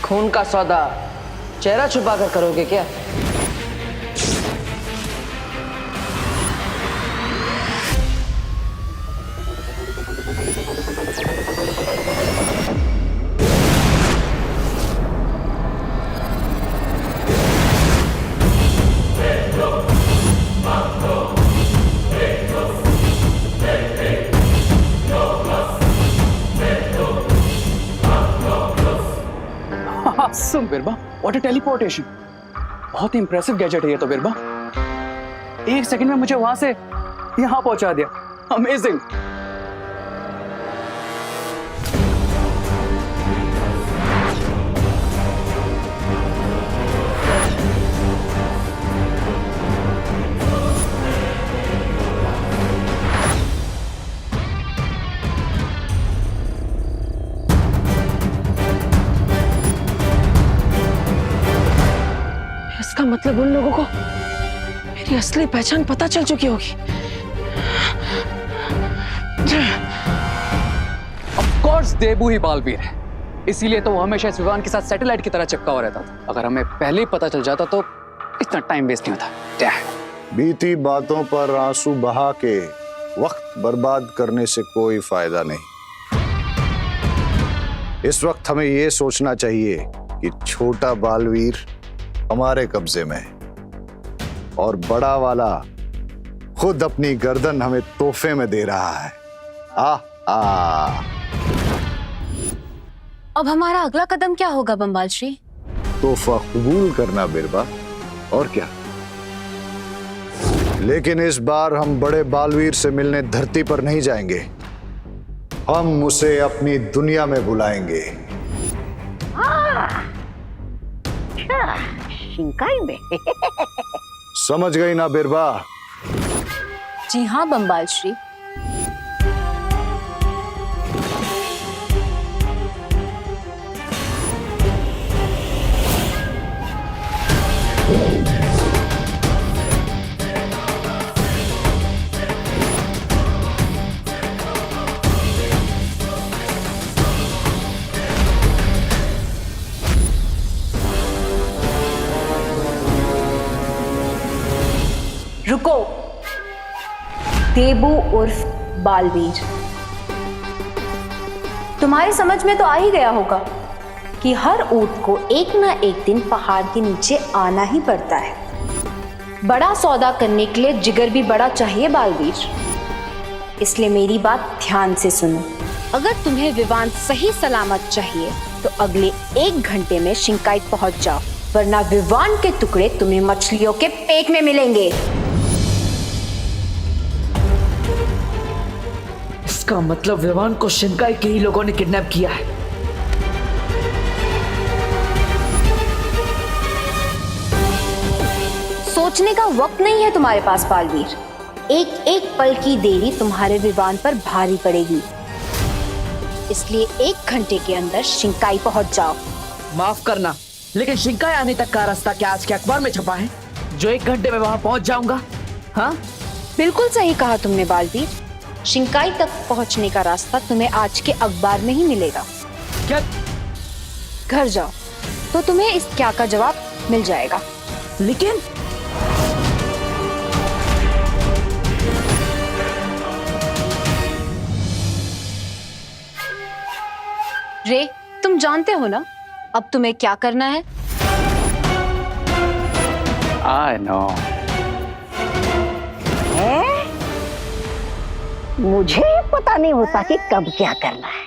खून का सौदा चेहरा छुपा कर करोगे क्या? Awesome, बिरबा, what a teleportation! बहुत इंप्रेसिव गैजेट है ये तो बिरबा। 1 सेकंड में मुझे वहां से यहाँ पहुंचा दिया। अमेजिंग। इसका मतलब उन लोगों को मेरी असली पहचान पता चल चुकी होगी। ऑफ कोर्स देबू ही बालवीर है, इसीलिए तो वो हमेशा इस विवान के साथ सैटेलाइट की तरह चिपका हुआ रहता था। अगर हमें पहले ही पता चल जाता तो इतना टाइम वेस्ट नहीं होता। बीती बातों पर आंसू बहा के वक्त बर्बाद करने से कोई फायदा नहीं। इस वक्त हमें यह सोचना चाहिए कि छोटा बालवीर हमारे कब्जे में है और बड़ा वाला खुद अपनी गर्दन हमें तोहफे में दे रहा है। अब हमारा अगला कदम क्या होगा बम्बाल श्री? तोहफा कबूल करना बिरबा, और क्या। लेकिन इस बार हम बड़े बालवीर से मिलने धरती पर नहीं जाएंगे, हम उसे अपनी दुनिया में बुलाएंगे। शिंकाई में। समझ गई ना बिरबा? जी हाँ बम्बाल श्री। रुको, देबू उर्फ बालवीर, तुम्हारी समझ में तो आ ही गया होगा कि हर ऊंट को एक ना एक दिन पहाड़ के नीचे आना ही पड़ता है। बड़ा सौदा करने के लिए जिगर भी बड़ा चाहिए बालवीर, इसलिए मेरी बात ध्यान से सुनो। अगर तुम्हें विवान सही सलामत चाहिए तो अगले 1 घंटे में शिंकाई पहुंच जाओ, वरना विवान के टुकड़े तुम्हें मछलियों के पेट में मिलेंगे। इसका मतलब विवान को शिंकाई के ही लोगों ने किडनैप किया है। सोचने का वक्त नहीं है तुम्हारे पास बालवीर। एक एक पल की देरी तुम्हारे विवान पर भारी पड़ेगी, इसलिए 1 घंटे के अंदर शिंकाई पहुंच जाओ। माफ करना, लेकिन शिंकाई आने तक का रास्ता क्या आज के अखबार में छपा है जो 1 घंटे में वहां पहुंच जाऊंगा? हाँ, बिल्कुल सही कहा तुमने बालवीर। शिंकाई तक पहुंचने का रास्ता तुम्हें आज के अखबार में ही मिलेगा। क्या? घर जाओ तो तुम्हें इस क्या का जवाब मिल जाएगा। लेकिन रे, तुम जानते हो ना अब तुम्हें क्या करना है? I know. मुझे पता नहीं होता कि कब क्या करना है।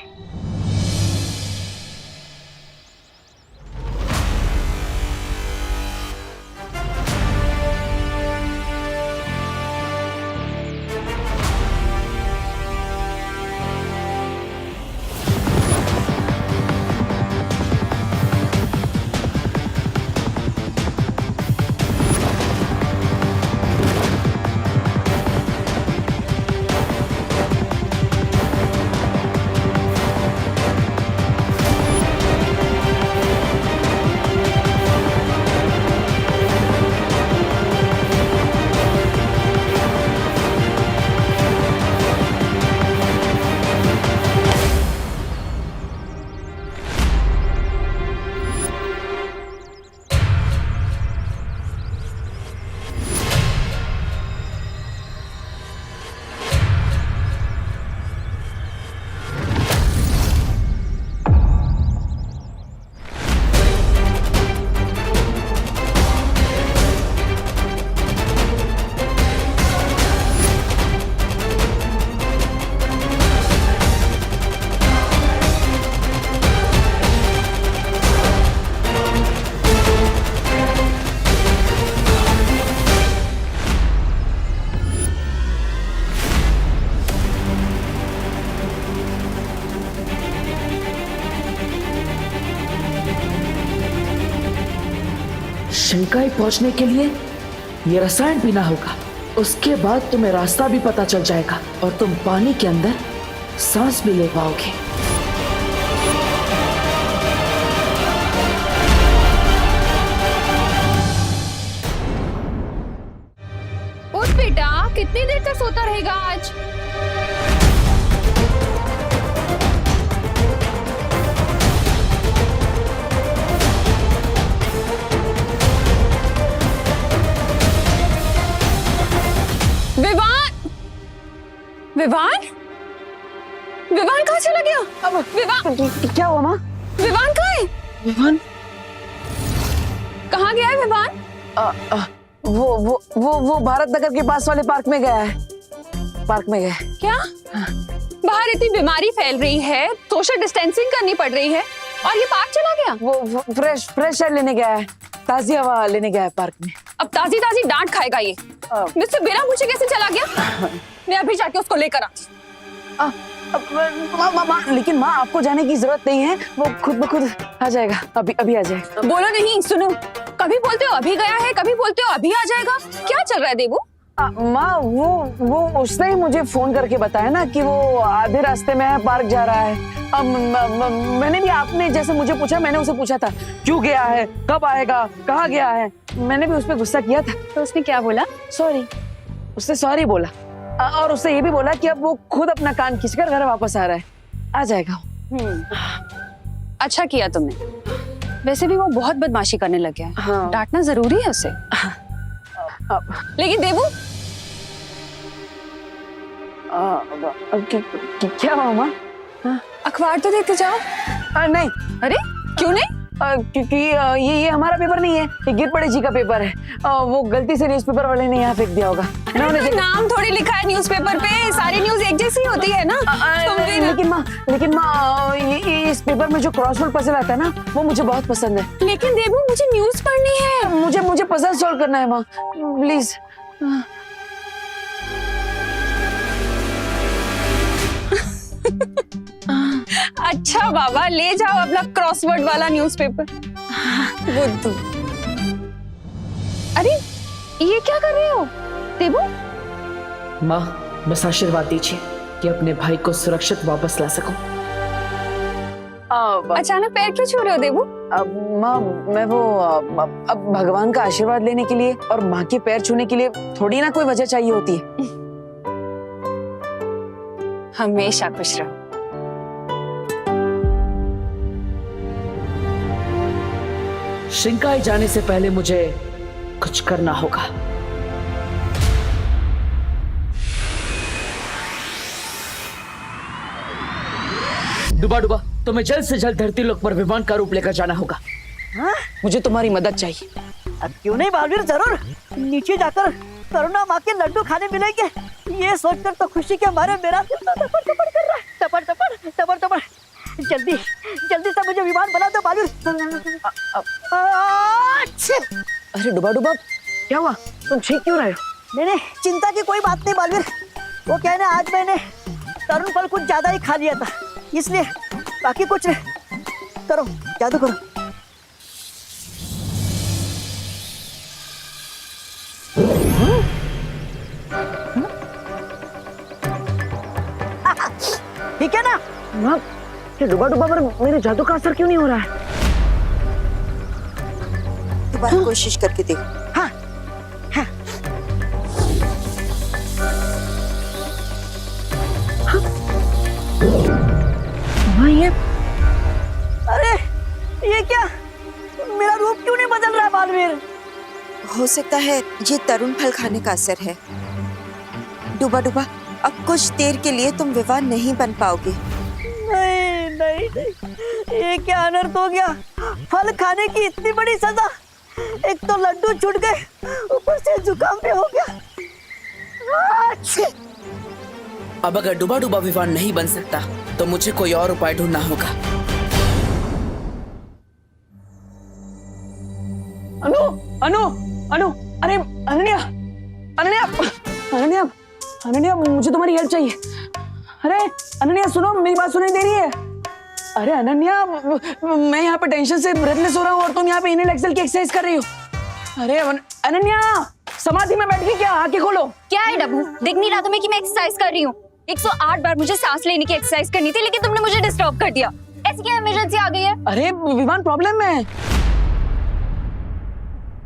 शिंकाई पहुंचने के लिए ये रसायन पीना होगा। उसके बाद तुम्हें रास्ता भी पता चल जाएगा और तुम पानी के अंदर सांस भी ले पाओगे। उठ बेटा, कितनी देर तक सोता रहेगा आज? विवान, विवान, विवान कहाँ चला गया? अब विवान क्या हुआ माँ? विवान कहाँ है? विवान कहाँ गया है विवान? वो भारत नगर के पास वाले पार्क में गया है। पार्क में गया है। क्या? बाहर इतनी बीमारी फैल रही है, सोशल डिस्टेंसिंग करनी पड़ रही है और ये पार्क चला गया? वो फ्रेश एयर लेने गया है, ताजी हवा लेने गया है पार्क में। अब ताजी ताजी डांट खाएगा ये। मुझसे बिना पूछे कैसे चला गया? मैं अभी जाके उसको लेकर आती। लेकिन माँ आपको जाने की जरूरत नहीं है, वो खुद ब खुद आ जाएगा। अभी आ जाएगा। बोलो नहीं, सुनो, कभी बोलते हो अभी गया है, कभी बोलते हो अभी आ जाएगा। क्या चल रहा है देवू? माँ वो उसने ही मुझे फोन करके बताया ना कि वो आधे रास्ते में है, पार्क जा रहा है। अब मैंने भी, आपने जैसे मुझे पूछा, मैंने उसे पूछा था क्यों गया है, कब आएगा, कहाँ गया है। मैंने भी उस पर गुस्सा किया था। तो उसने क्या बोला? सॉरी। उसने सॉरी बोला और उससे ये भी बोला कि अब वो खुद अपना कान खींचकर घर वापस आ रहा है, आ जाएगा। अच्छा किया तुमने। वैसे भी वो बहुत बदमाशी करने लग गया है। हाँ। डांटना जरूरी है उसे। लेकिन देवू, क्या हुआ माँ? अखबार तो देखते जाओ। नहीं। अरे क्यों नहीं? क्योंकि ये हमारा पेपर नहीं है, ये गिरपड़े जी का पेपर है। वो गलती से न्यूज़पेपर वाले ने यहाँ फेंक दिया होगा। अरे नाम थोड़ी लिखा है न्यूज़पेपर पे, सारी न्यूज़ एक जैसी होती है ना। लेकिन माँ ये इस पेपर में जो क्रॉसवर्ड पजल आता है ना, वो मुझे बहुत पसंद है। लेकिन देवू, मुझे न्यूज़ पढ़नी है। मुझे पजल सॉल्व करना है माँ, प्लीज। अच्छा बाबा, ले जाओ अपना क्रॉसवर्ड वाला न्यूज़पेपर। बुद्धू। अरे ये क्या कर रहे हो देवू? माँ, बस आशीर्वाद दीजिए कि अपने भाई को सुरक्षित वापस ला सकूं। अचानक पैर क्यों छू रहे हो देवू? माँ मैं वो अब भगवान का आशीर्वाद लेने के लिए और माँ के पैर छूने के लिए थोड़ी ना कोई वजह चाहिए होती है। हमेशा खुश रहो। शिंकाई जाने से पहले मुझे कुछ करना होगा। डुबा तुम्हें जल्द से जल्द धरती लोक पर विमान का रूप लेकर जाना होगा। मुझे तुम्हारी मदद चाहिए। अब क्यों नहीं बालवीर, जरूर। नीचे जाकर करुणा माँ के लड्डू खाने मिलेंगे, ये सोचकर तो खुशी के मारे मेरा दिल तो टपड़ टपड़ कर रहा है। टपड़ टपड़ टपड़ टपड़। जल्दी जल्दी से मुझे विमान बना दो बालवीर। अरे डुबा क्या हुआ? तुम ठीक क्यों रहे हो? नहीं, चिंता की कोई बात नहीं बालवीर। वो क्या है ना, आज मैंने तरुण फल कुछ ज्यादा ही खा लिया था, इसलिए। बाकी कुछ नहीं। करो, जादू करो। ठीक है ना? ये डुबा पर मेरे जादू का असर क्यों नहीं हो रहा है? दोबारा कोशिश करके देख। हाँ हाँ। ये अरे ये क्या, मेरा रूप क्यों नहीं बदल रहा बालवीर? हो सकता है ये तरुण फल खाने का असर है। डुबा अब कुछ देर के लिए तुम विवाह नहीं बन पाओगे। नहीं नहीं नहीं, ये क्या अनर्थ हो गया? फल खाने की इतनी बड़ी सजा। एक तो लड्डू छूट गए, ऊपर से जुकाम भी हो गया। अब अगर डुबा विमान नहीं बन सकता तो मुझे कोई और उपाय ढूंढना होगा। अनु अरे अनन्या मुझे तुम्हारी हेल्प चाहिए। अरे अनन्या सुनो, मेरी बात सुनाई दे रही है? अरे अनन्या, मैं यहाँ पे टेंशन से ब्रेथलेस हो रहा हूँ और तुम यहाँ पे इनहेल एक्सेल की एक्सरसाइज कर रही हो। अरे अनन्या, समाधि में बैठ के क्या, आंखें खोलो। क्या है डब्बू, दिख नहीं रहा तुम्हें कि मैं एक्सरसाइज कर रही हूँ? 108 बार मुझे सांस लेने की एक्सरसाइज करनी थी, लेकिन तुमने मुझे डिस्टर्ब कर दिया। ऐसी क्या इमरजेंसी आ गई है? अरे विमान प्रॉब्लम में है।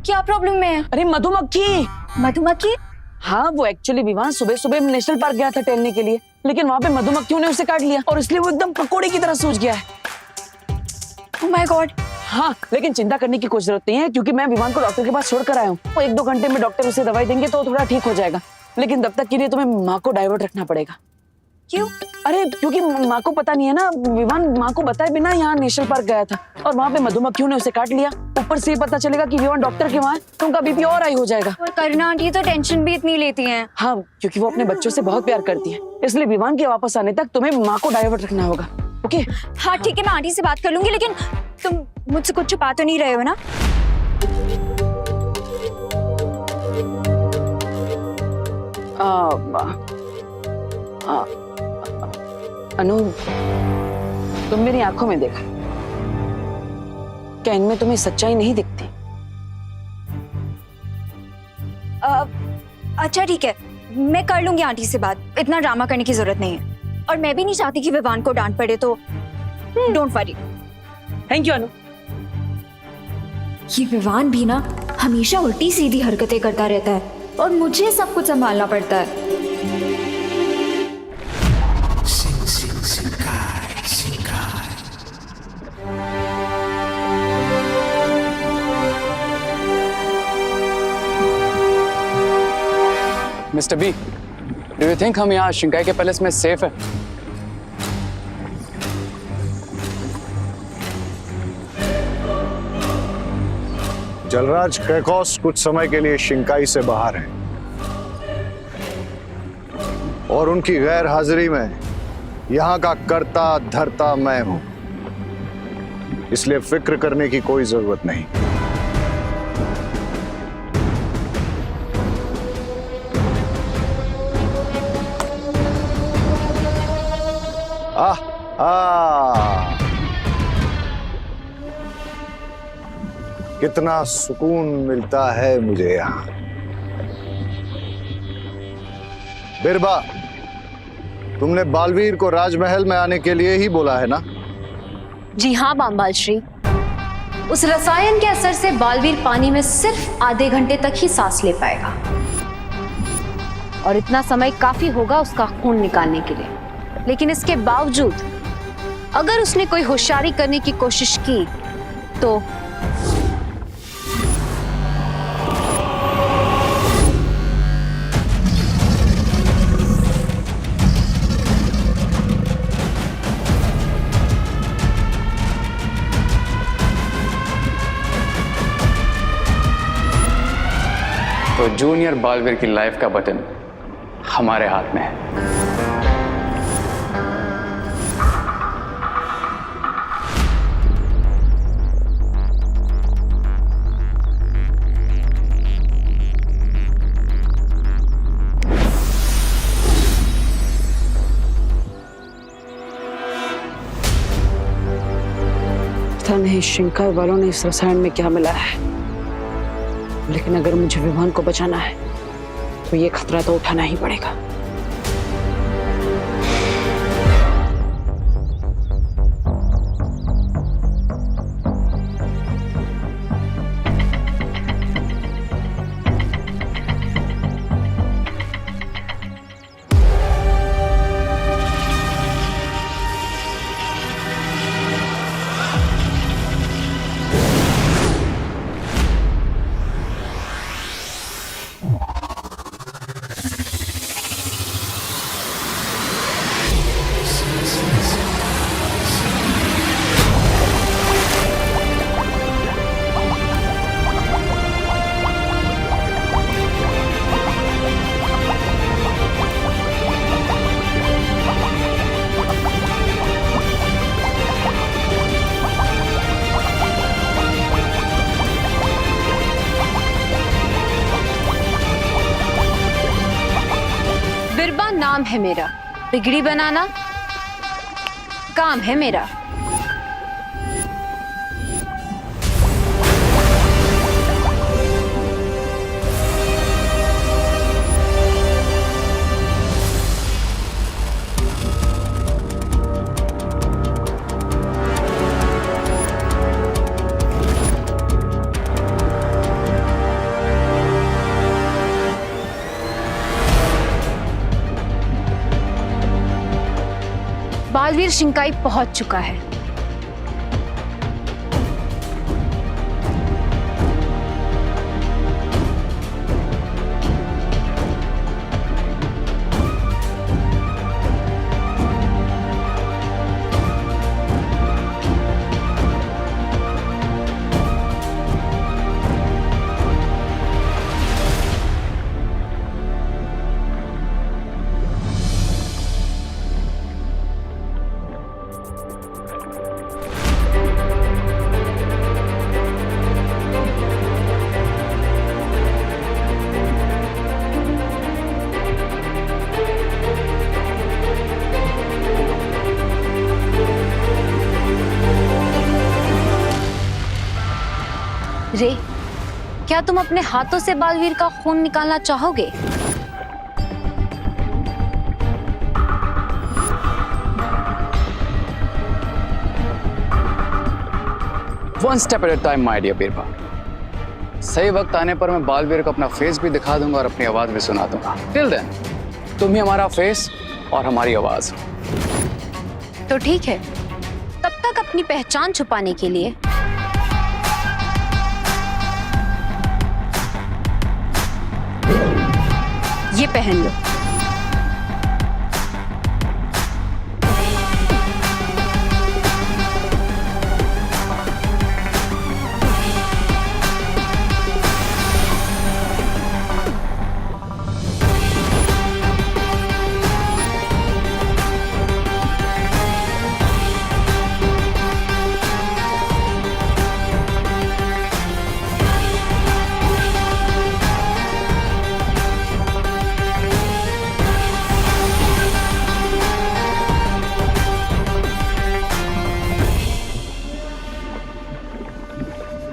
क्या प्रॉब्लम में है? अरे मधुमक्खी। मधुमक्खी? हाँ, वो एक्चुअली विमान सुबह सुबह नेशनल पार्क गया था टहलने के लिए, लेकिन वहाँ पे मधुमक्खियों ने उसे काट लिया और इसलिए वो एकदम पकोड़े की तरह सूज गया है। Oh my God. हाँ, लेकिन चिंता करने की कोई जरूरत नहीं है, क्योंकि मैं विमान को डॉक्टर के पास छोड़ कर आया हूँ। वो 1-2 घंटे में डॉक्टर उसे दवाई देंगे तो थोड़ा ठीक हो जाएगा, लेकिन तब तक के लिए तुम्हें माँ को डाइवर्ट रखना पड़ेगा। क्यों? अरे क्योंकि माँ को पता नहीं है ना, विमान माँ को बताए बिना यहाँ नेशनल पार्क गया था और वहाँ पे मधुमक्खियों ने उसे काट लिया। ऊपर से पता चलेगा कि विमान डॉक्टर के वहाँ है तो उनका बीपी और हाई हो जाएगा। और करुणा आंटी तो टेंशन भी इतनी लेती हैं। हाँ, क्योंकि वो अपने बच्चों से बहुत प्यार करती है, इसलिए विमान के वापस आने तक तुम्हें माँ को डाइवर्ट रखना होगा। ओके? हाँ ठीक है, मैं आंटी से बात कर लूंगी, लेकिन तुम मुझसे कुछ छुपा तो नहीं रहे हो ना? अनु, तुम मेरी आंखों में देखो, क्या इनमें तुम्हें सच्चाई नहीं दिखती? अच्छा ठीक है, मैं कर लूंगी आंटी से बात, इतना ड्रामा करने की जरूरत नहीं है। और मैं भी नहीं चाहती कि विवान को डांट पड़े, तो डोंट वरी। थैंक यू अनु। ये विवान भी ना हमेशा उल्टी सीधी हरकतें करता रहता है और मुझे सब कुछ संभालना पड़ता है। Mister B, do you think हम यहाँ शिंकाई के पैलेस में सेफ है? जलराज कैकॉस कुछ समय के लिए शिंकाई से बाहर हैं और उनकी गैर हाजिरी में यहाँ का कर्ता धर्ता मैं हूं, इसलिए फिक्र करने की कोई जरूरत नहीं। कितना सुकून मिलता है मुझे यहाँ। बिरबा, तुमने बालवीर को राजमहल में आने के लिए ही बोला है ना? जी हाँ बामबाल श्री, उस रसायन के असर से बालवीर पानी में सिर्फ आधे घंटे तक ही सांस ले पाएगा और इतना समय काफी होगा उसका खून निकालने के लिए। लेकिन इसके बावजूद अगर उसने कोई होशियारी करने की कोशिश की तो जूनियर बालवीर की लाइफ का बटन हमारे हाथ में है। पता नहीं शिंकाई वालों ने इस रसायन में क्या मिलाया है, लेकिन अगर मुझे विमान को बचाना है तो ये खतरा तो उठाना ही पड़ेगा। नाम है मेरा, बिगड़ी बनाना काम है मेरा। बालवीर शिंकाई पहुंच चुका है। रे, क्या तुम अपने हाथों से बालवीर का खून निकालना चाहोगे? One step at a time my dear Birbal. सही वक्त आने पर मैं बालवीर को अपना फेस भी दिखा दूंगा और अपनी आवाज भी सुना दूंगा। टिल देन तुम ही हमारा फेस और हमारी आवाज। तो ठीक है, तब तक अपनी पहचान छुपाने के लिए ये पहन लो।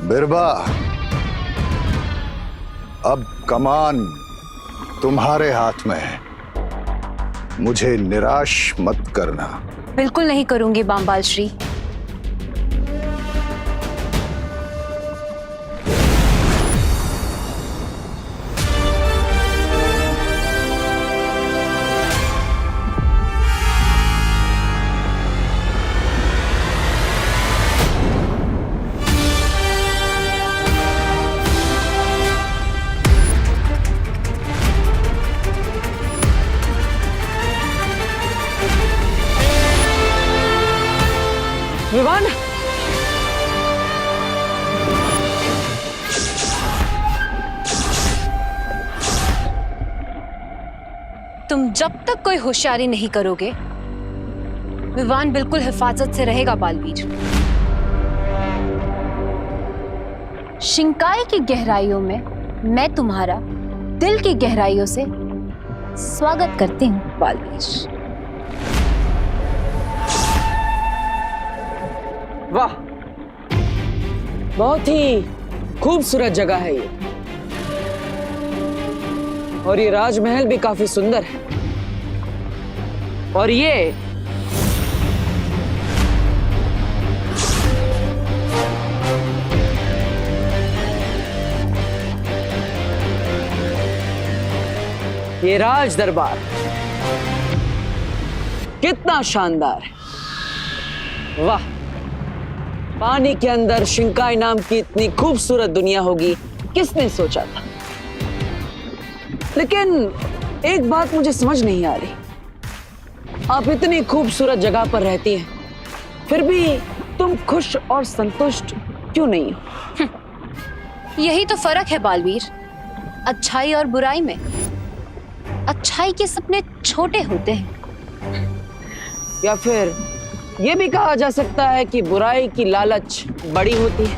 बिरबा, अब कमान तुम्हारे हाथ में है। मुझे निराश मत करना। बिल्कुल नहीं करूंगी बामबाल श्री। विवान, तुम जब तक कोई होशियारी नहीं करोगे, विवान बिल्कुल हिफाजत से रहेगा बालवीर। शिंकाई की गहराइयों में मैं तुम्हारा दिल की गहराइयों से स्वागत करती हूँ बालवीर। वाह, बहुत ही खूबसूरत जगह है ये, और ये राजमहल भी काफी सुंदर है। और ये राज दरबार कितना शानदार है। वाह, पानी के अंदर शिंकाई नाम की इतनी खूबसूरत दुनिया होगी, किसने सोचा था। लेकिन एक बात मुझे समझ नहीं आ रही, आप इतनी खूबसूरत जगह पर रहती हैं, फिर भी तुम खुश और संतुष्ट क्यों नहीं हो? यही तो फर्क है बालवीर, अच्छाई और बुराई में। अच्छाई के सपने छोटे होते हैं, या फिर ये भी कहा जा सकता है कि बुराई की लालच बड़ी होती है,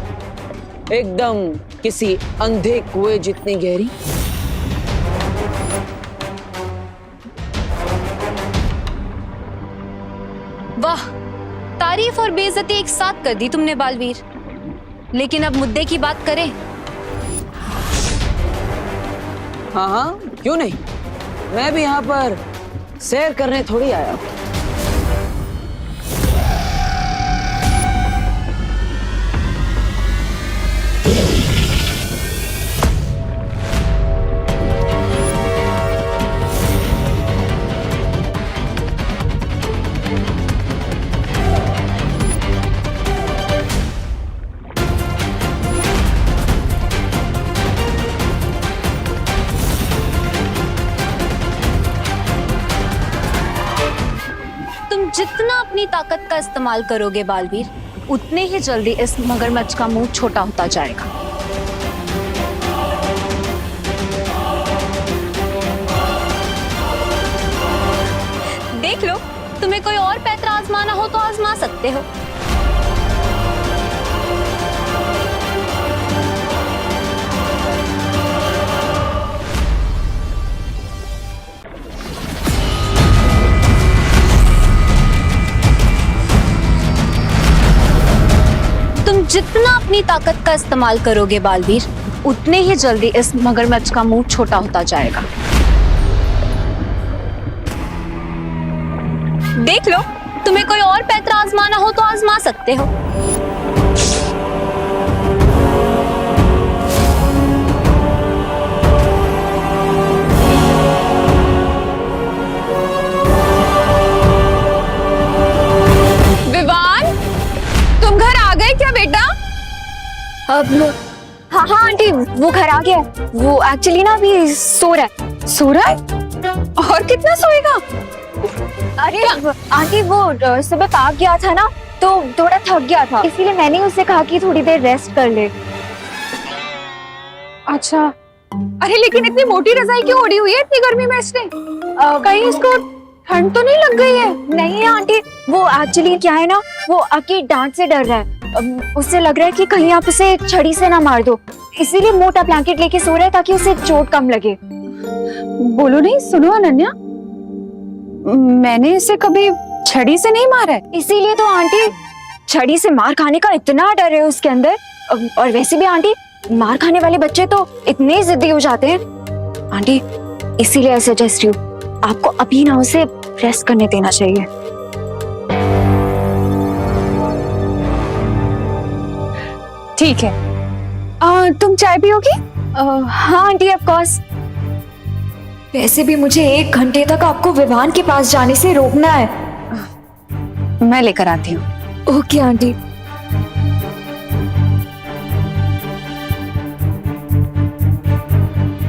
एकदम किसी अंधे कुएं जितनी गहरी। वाह, तारीफ और बेइज्जती एक साथ कर दी तुमने बालवीर। लेकिन अब मुद्दे की बात करें। हाँ हाँ, क्यों नहीं, मैं भी यहाँ पर सैर करने थोड़ी आया हूँ। ताकत का इस्तेमाल करोगे बालवीर, उतने ही जल्दी इस मगरमच्छ का मुंह छोटा होता जाएगा। देख लो, तुम्हें कोई और पैतरा आजमाना हो तो आजमा सकते हो। तुम जितना अपनी ताकत का इस्तेमाल करोगे बालवीर, उतने ही जल्दी इस मगरमच्छ का मुंह छोटा होता जाएगा। देख लो, तुम्हें कोई और पैतरा आजमाना हो तो आजमा सकते हो। विवान, तुम घर आ गए क्या बेटा? अब हाँ हाँ आंटी, वो घर आ गया है। वो एक्चुअली ना अभी सो रहा है। सो रहा है? और कितना सोएगा? अरे आंटी, वो सुबह आ गया था ना, तो थोड़ा थक गया था, इसीलिए मैंने उससे कहा कि थोड़ी देर रेस्ट कर ले। अच्छा, अरे लेकिन इतनी मोटी रजाई क्यों ओढ़ी हुई है इतनी गर्मी में इसने? कहीं इसको ठंड तो नहीं लग गई है? नहीं आंटी, वो एक्चुअली क्या है ना, वो आपकी डांट से डर रहा है। उससे लग रहा है कि कहीं आप उसे छड़ी से ना मार दो, इसीलिए मोटा ब्लैंकेट लेके सो रहा है ताकि उसे चोट कम लगे। बोलो नहीं, सुनो अनन्या, मैंने इसे कभी छड़ी से नहीं मारा है। इसीलिए तो आंटी, छड़ी से मार खाने का इतना डर है उसके अंदर। और वैसे भी आंटी, मार खाने वाले बच्चे तो इतने जिद्दी हो जाते हैं। आंटी, इसीलिए ऐसे सजेस्ट हूँ, आपको अभी ना उसे रेस्ट करने देना चाहिए। ठीक है, तुम चाय पियोगी? हाँ आंटी, ऑफ कोर्स। वैसे भी मुझे 1 घंटे तक आपको विवान के पास जाने से रोकना है। मैं लेकर आती हूँ। Okay aunty.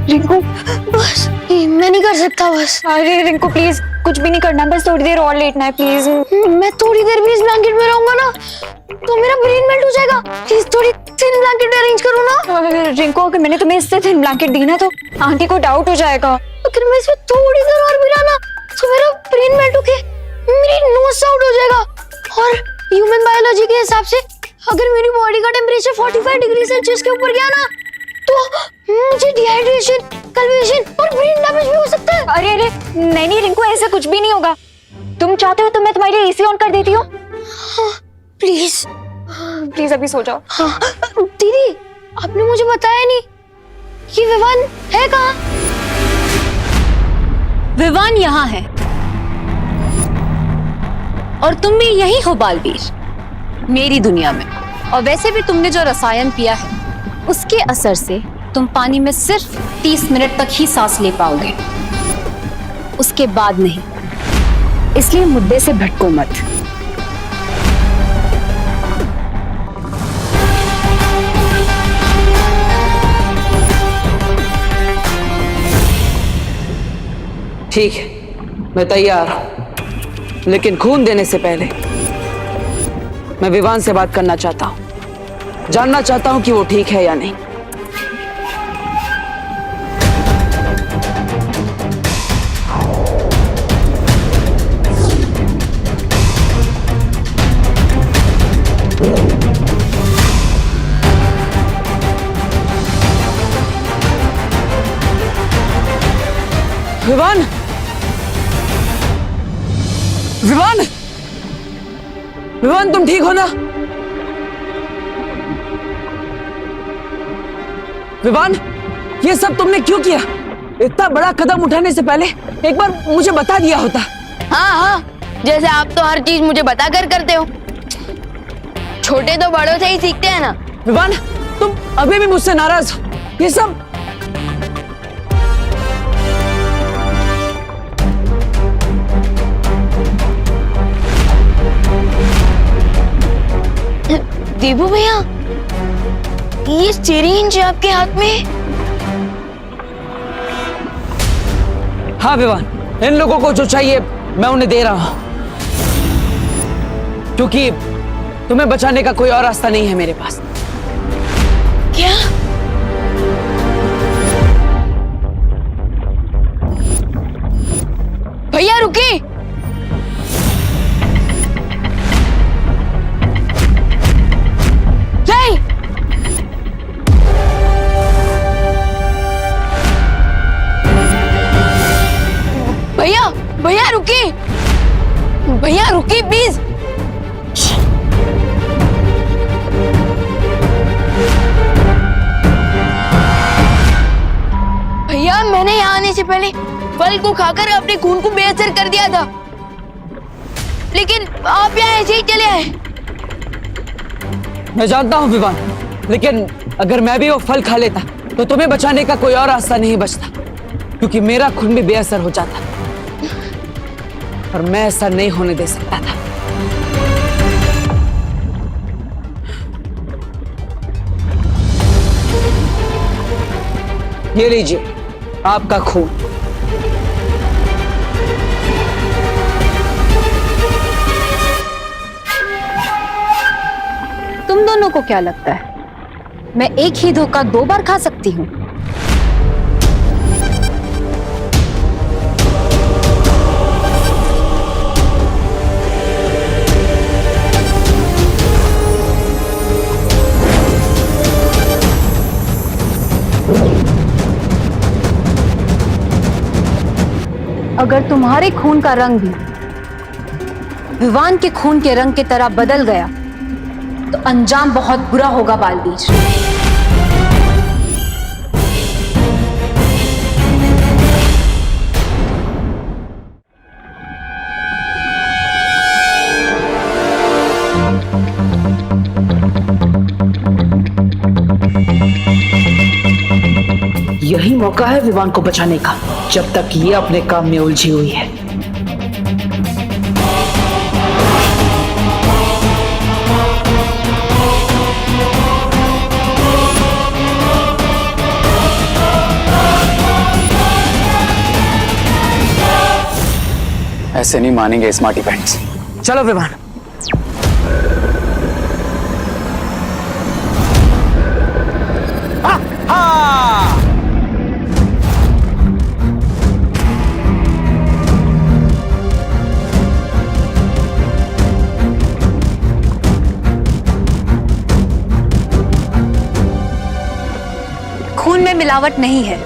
रिंकू, बस मैं नहीं कर सकता बस। अरे रिंकू प्लीज, कुछ भी नहीं करना, बस थोड़ी देर और लेटना है प्लीज। मैं थोड़ी देर भी इस ब्लैंकेट में रहूंगा ना तो मेरा ब्रेन मेल्ट हो जाएगा। प्लीज थोड़ी थिन ब्लैंकेट अरेंज करो ना। रिंकू, अगर मैंने तुम्हें इससे थिन ब्लैंकेट दी ना तो आंटी को डाउट हो जाएगा। अगर मैं इसमें थोड़ी देर और मिला ना तो मेरा ब्रेन मेल्ट होके मेरी नोज आउट हो जाएगा। और ह्यूमन बायोलॉजी के हिसाब से अगर मेरी बॉडी का टेम्परेचर 45 डिग्री सेल्सियस के ऊपर गया ना तो मुझे डिहाइड्रेशन, कन्फ्यूजन और ब्रेन डैमेज भी हो सकता है। अरे अरे नहीं रिंकू, ऐसा कुछ भी नहीं होगा। तुम चाहते हो तो मैं तुम्हारे लिए एसी ऑन कर देती हूँ। प्लीज प्लीज अभी सो जाओ। हाँ। दीदी, आपने मुझे बताया नहीं कि विवान है कहाँ? विवान यहाँ है और तुम भी यही हो बालवीर, मेरी दुनिया में। और वैसे भी तुमने जो रसायन पिया है उसके असर से तुम पानी में सिर्फ 30 मिनट तक ही सांस ले पाओगे, उसके बाद नहीं। इसलिए मुद्दे से भटको मत। ठीक है, मैं तैयार हूं, लेकिन खून देने से पहले मैं विवान से बात करना चाहता हूं, जानना चाहता हूं कि वो ठीक है या नहीं। विवान, विवान, विवान, तुम ठीक हो ना? विवान, ये सब तुमने क्यों किया? इतना बड़ा कदम उठाने से पहले एक बार मुझे बता दिया होता। हाँ हाँ, जैसे आप तो हर चीज मुझे बता कर करते हो। छोटे तो बड़ों से ही सीखते हैं ना। विवान, तुम अभी भी मुझसे नाराज हो? ये सब देबू भैया, ये सिरिंज आपके हाथ में? हाँ विवान, इन लोगों को जो चाहिए मैं उन्हें दे रहा हूं। क्योंकि तुम्हें बचाने का कोई और रास्ता नहीं है मेरे पास। क्या? भैया रुकिए। नहीं, भैया भैया रुकिए, भैया रुकिए प्लीज। भैया मैंने यहाँ आने से पहले फल को खाकर अपने खून को बेअसर कर दिया था, लेकिन आप यहाँ ऐसे ही चले आए। मैं जानता हूँ विवान, लेकिन अगर मैं भी वो फल खा लेता तो तुम्हें बचाने का कोई और रास्ता नहीं बचता, क्योंकि मेरा खून भी बेअसर हो जाता और मैं ऐसा नहीं होने दे सकता था। ये लीजिए आपका खून। तुम दोनों को क्या लगता है मैं एक ही धोखा 2 बार खा सकती हूँ? अगर तुम्हारे खून का रंग भी विवान के खून के रंग की तरह बदल गया तो अंजाम बहुत बुरा होगा बालवीर। यही मौका है विवान को बचाने का, जब तक ये अपने काम में उलझी हुई है। ऐसे नहीं मानेंगे स्मार्टी पैंट्स। चलो विवान। खून में मिलावट नहीं है।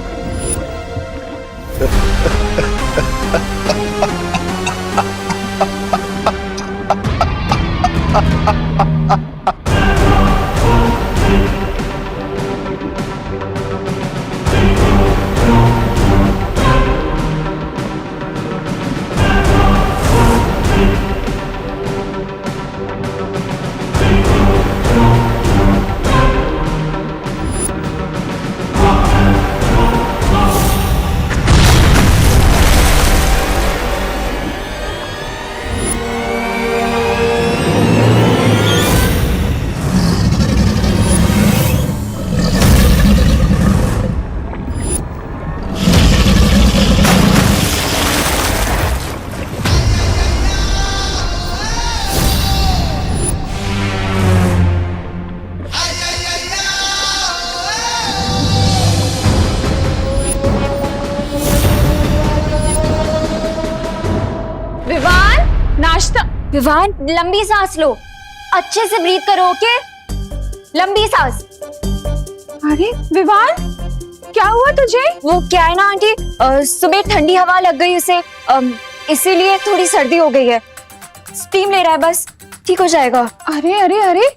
विवान लंबी सांस लो, अच्छे से ब्रीथ करो, ओके? लंबी सांस। अरे विवान क्या हुआ तुझे? वो क्या है ना आंटी, सुबह ठंडी हवा लग गई उसे, इसीलिए थोड़ी सर्दी हो गई है। स्टीम ले रहा है, बस ठीक हो जाएगा। अरे अरे अरे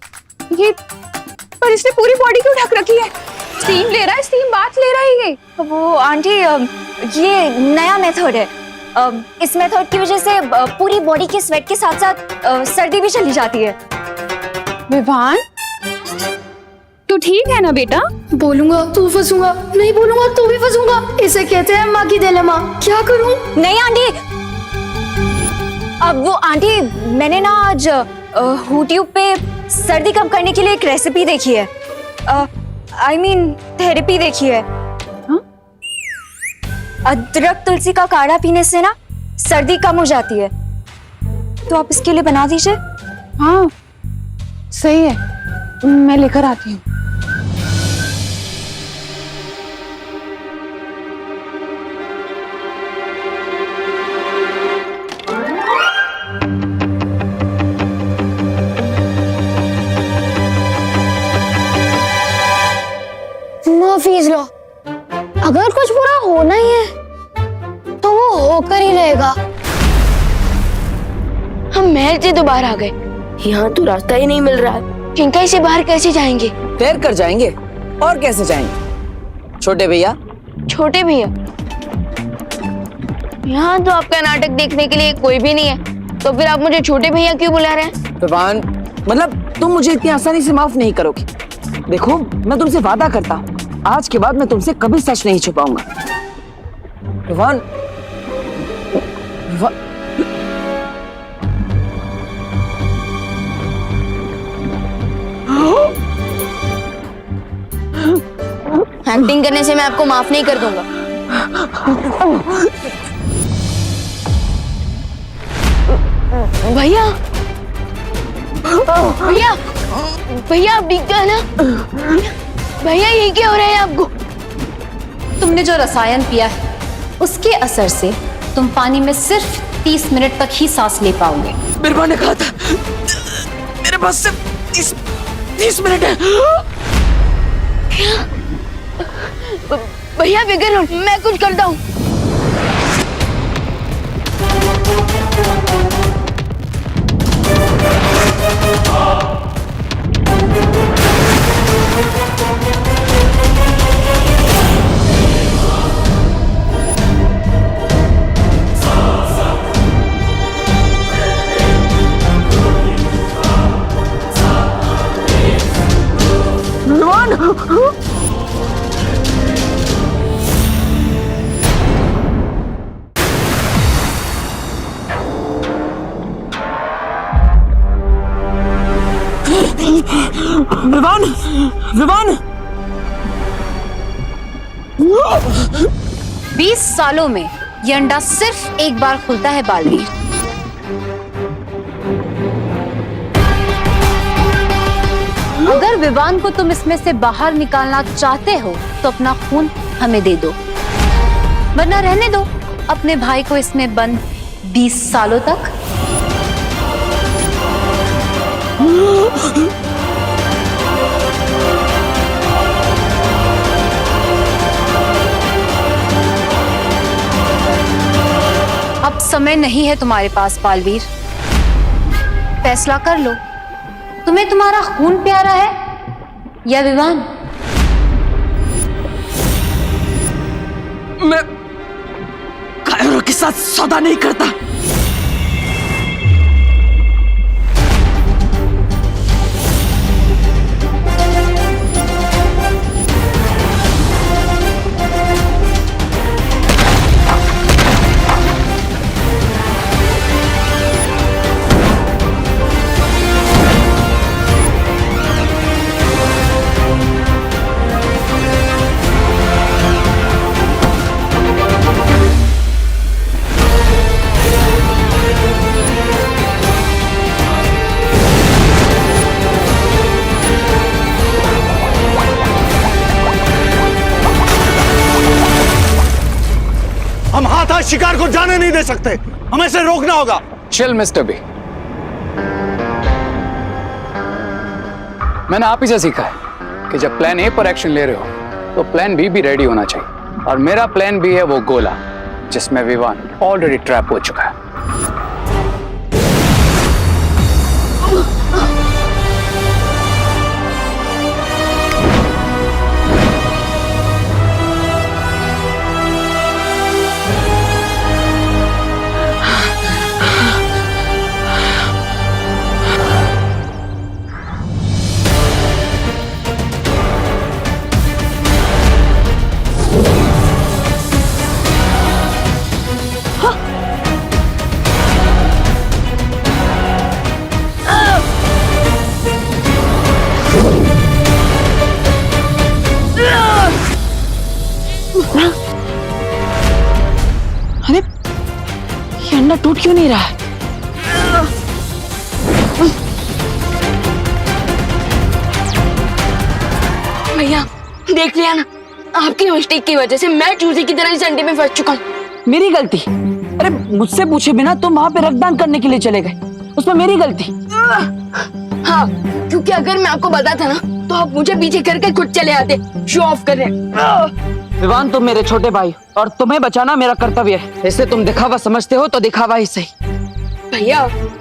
ये पर इसने पूरी बॉडी क्यों ढक रखी है? स्टीम ले रहा है, स्टीम बाथ ले रहा है ये। वो आंटी ये नया मेथड है, इस मेथड की वजह से पूरी बॉडी के स्वेट के साथ साथ सर्दी भी चली जाती है। विवान तू ठीक है ना बेटा? बोलूंगा तो फंसूंगा, नहीं बोलूंगा तो भी फंसूंगा। इसे कहते हैं माँ की दिलेमा। क्या करूं? नहीं आंटी, अब वो आंटी मैंने ना आज यूट्यूब पे सर्दी कम करने के लिए एक रेसिपी देखी है, I mean थेरेपी देखी है। अदरक तुलसी का काढ़ा पीने से ना सर्दी कम हो जाती है, तो आप इसके लिए बना दीजिए। हाँ सही है, मैं लेकर आती हूँ। माफीज लो, अगर कुछ बुरा होना ही है तो वो होकर ही रहेगा। हम महल से तो बाहर आ गए, यहाँ तो रास्ता ही नहीं मिल रहा है। चिंकाई से बाहर कैसे जाएंगे? तैर कर जाएंगे, और कैसे जाएंगे? छोटे भैया। छोटे भैया? यहाँ तो आपका नाटक देखने के लिए कोई भी नहीं है, तो फिर आप मुझे छोटे भैया क्यों बुला रहे हैं? विवान, मतलब तुम मुझे इतनी आसानी से माफ नहीं करोगी। देखो, मैं तुमसे वादा करता हूँ, आज के बाद मैं तुमसे कभी सच नहीं छुपाऊंगा। विवान, एक्टिंग करने से मैं आपको माफ नहीं कर दूंगा। भैया, भैया, भैया आप ठीक है ना? भैया ये क्या हो रहा है आपको? तुमने जो रसायन पिया है उसके असर से तुम पानी में सिर्फ 30 मिनट तक ही सांस ले पाओगे। मेरे माँ ने कहा था मेरे पास सिर्फ 30 मिनट है। भैया फिक्र मत, मैं कुछ करता हूँ। विवान, विवान, 20 सालों में ये अंडा सिर्फ एक बार खुलता है बालवीर। अगर विवान को तुम इसमें से बाहर निकालना चाहते हो तो अपना खून हमें दे दो, वरना रहने दो अपने भाई को इसमें बंद 20 सालों तक। अब समय नहीं है तुम्हारे पास बालवीर, फैसला कर लो, तुम्हें तुम्हारा खून प्यारा है या विवान? मैं कायरों के साथ सौदा नहीं करता। हम हाथ शिकार को जाने नहीं दे सकते, हमें इसे रोकना होगा। चिल मिस्टर बी, मैंने आप ही से सीखा है कि जब प्लान ए पर एक्शन ले रहे हो तो प्लान बी भी रेडी होना चाहिए, और मेरा प्लान बी है वो गोला जिसमें विवान ऑलरेडी ट्रैप हो चुका है। अरे ये अंडा टूट क्यों नहीं रहा है? भैया देख लिया ना, आपकी मिस्टेक की वजह से मैं चूजे की तरह इस अंडे में फंस चुका हूँ। मेरी गलती? अरे मुझसे पूछे बिना तुम वहां पे रक्तदान करने के लिए चले गए, उसमें मेरी गलती? हाँ, क्योंकि अगर मैं आपको बताता ना तो आप मुझे पीछे करके खुद चले आते शो ऑफ कर रहे। विवान, तुम मेरे छोटे भाई और तुम्हें बचाना मेरा कर्तव्य है। इसे तुम दिखावा समझते हो तो दिखावा ही सही। भैया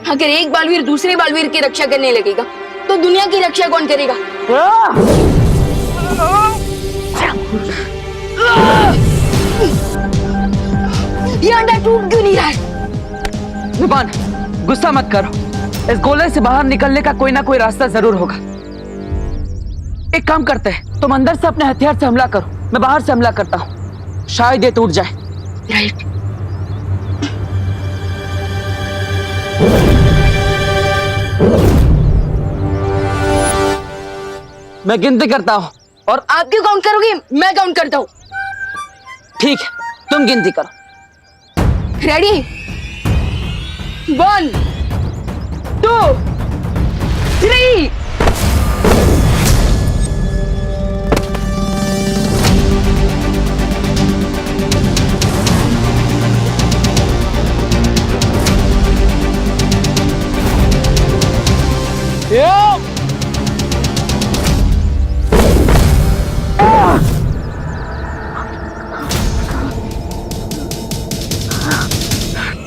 अगर एक बालवीर दूसरे बालवीर की रक्षा करने लगेगा तो दुनिया की रक्षा कौन करेगा? ये अंडा टूट क्यों नहीं रहा है? विवान, गुस्सा मत करो, इस गोले से बाहर निकलने का कोई ना कोई रास्ता जरूर होगा। एक काम करते हैं, तुम अंदर से अपने हथियार से हमला करो, मैं बाहर से हमला करता हूँ, शायद ये टूट जाए। राइट। मैं गिनती करता हूँ और आप क्यों काउंट करोगे? मैं काउंट करता हूँ। ठीक है, तुम गिनती करो। रेडी? 1 2 3।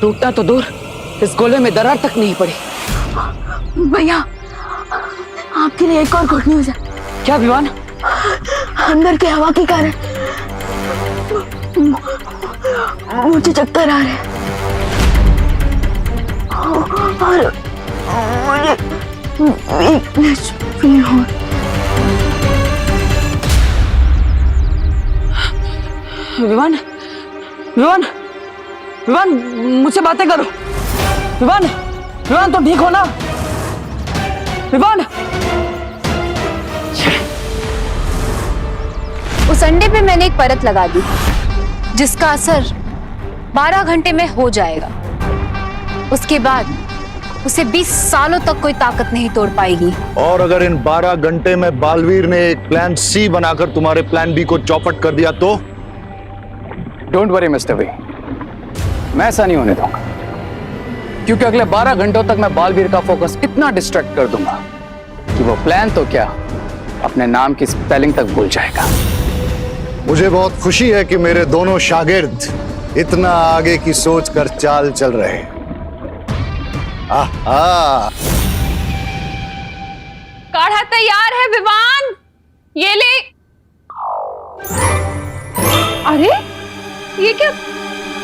टूटना तो दूर, इस गोले में दरार तक नहीं पड़ी। भैया आपके लिए एक और गुड न्यूज है। क्या विवान? अंदर के हवा के कारण मुझे चक्कर आ रहे हैं और मुझे वीकनेस फील हो। विवान, विवान, विवान, मुझसे बातें करो। विवान, विवान, तुम ठीक हो ना? विवान। उस अंडे पे मैंने एक परत लगा दी जिसका असर 12 घंटे में हो जाएगा। उसके बाद उसे 20 सालों तक कोई ताकत नहीं तोड़ पाएगी। और अगर इन 12 घंटे में बालवीर ने एक प्लान सी बनाकर तुम्हारे प्लान बी को चौपट कर दिया तो? डोंट वरी मिस्टर वी, मैं ऐसा नहीं होने दूंगा, क्योंकि अगले 12 घंटों तक मैं बालवीर का फोकस इतना डिस्ट्रैक्ट कर दूंगा कि वो प्लान तो क्या, अपने नाम की स्पेलिंग तक भूल जाएगा। मुझे बहुत खुशी है कि मेरे दोनों शागिर्द इतना आगे की सोच कर चाल चल रहे हैं। आहा। काढ़ा तैयार है विवान, ये ले। अरे ये क्या,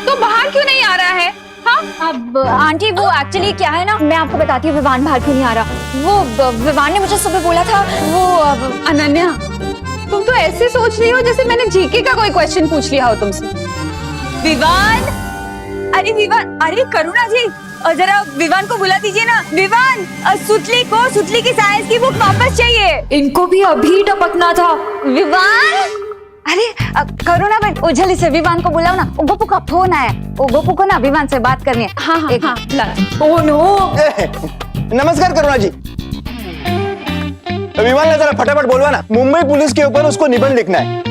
तो बाहर क्यों नहीं आ रहा है? हाँ अब आंटी वो एक्चुअली क्या है ना, मैं आपको बताती हूँ विवान बाहर क्यों नहीं आ रहा। वो विवान ने मुझे सुबह बोला था वो अनन्या, तुम तो ऐसे सोच रही हो जैसे मैंने जीके का कोई क्वेश्चन पूछ लिया हो तुमसे। विवान, अरे विवान, अरे करुणा जी और जरा विवान को बुला दीजिए ना। विवान, सुतली की साइंस की बुक वापस चाहिए। इनको भी अभी टपकना था। विवान, अरे करुणा बहन उछली से विवान को बुलाओ ना, गोपू का फोन आया, गोपू को ना विवान से बात करनी है। हाँ हाँ हाँ, ओ नो। नमस्कार करुणा जी। विवान ने जरा फटाफट बोलवा ना, मुंबई पुलिस के ऊपर उसको निबंध लिखना है,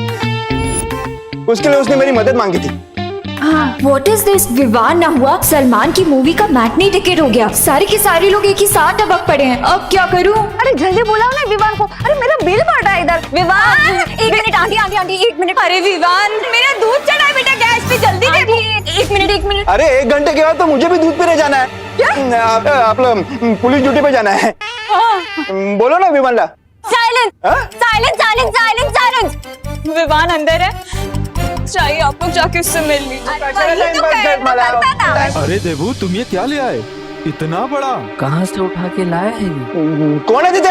उसके लिए उसने मेरी मदद मांगी थी। What is this? विवान ना हुआ, सलमान की मूवी का मैटनी टिकट हो गया, सारे के सारे लोग एक ही साथ टपक पड़े हैं, अब क्या करूं? अरे जल्दी बुलाओ ना विवान को। अरे मेरा बिल बढ़ रहा है इधर। विवान, एक मिनट आंटी, 1 मिनट। अरे विवान, मेरा दूध चढ़ा है बेटा गैस पे, जल्दी दे। 1 मिनट। अरे 1 घंटे के बाद तो मुझे भी दूध पीने जाना है। क्या? आप लोग पुलिस ड्यूटी पे जाना है। बोलो ना विवान ला। साइलेंस। विवान अंदर है, चाहिए आप लोग जाके उससे मिल लीजिए। अरे देवू, तुम ये क्या ले आए? इतना बड़ा कहाँ से उठा के लाए हैं? कौन है दीदी?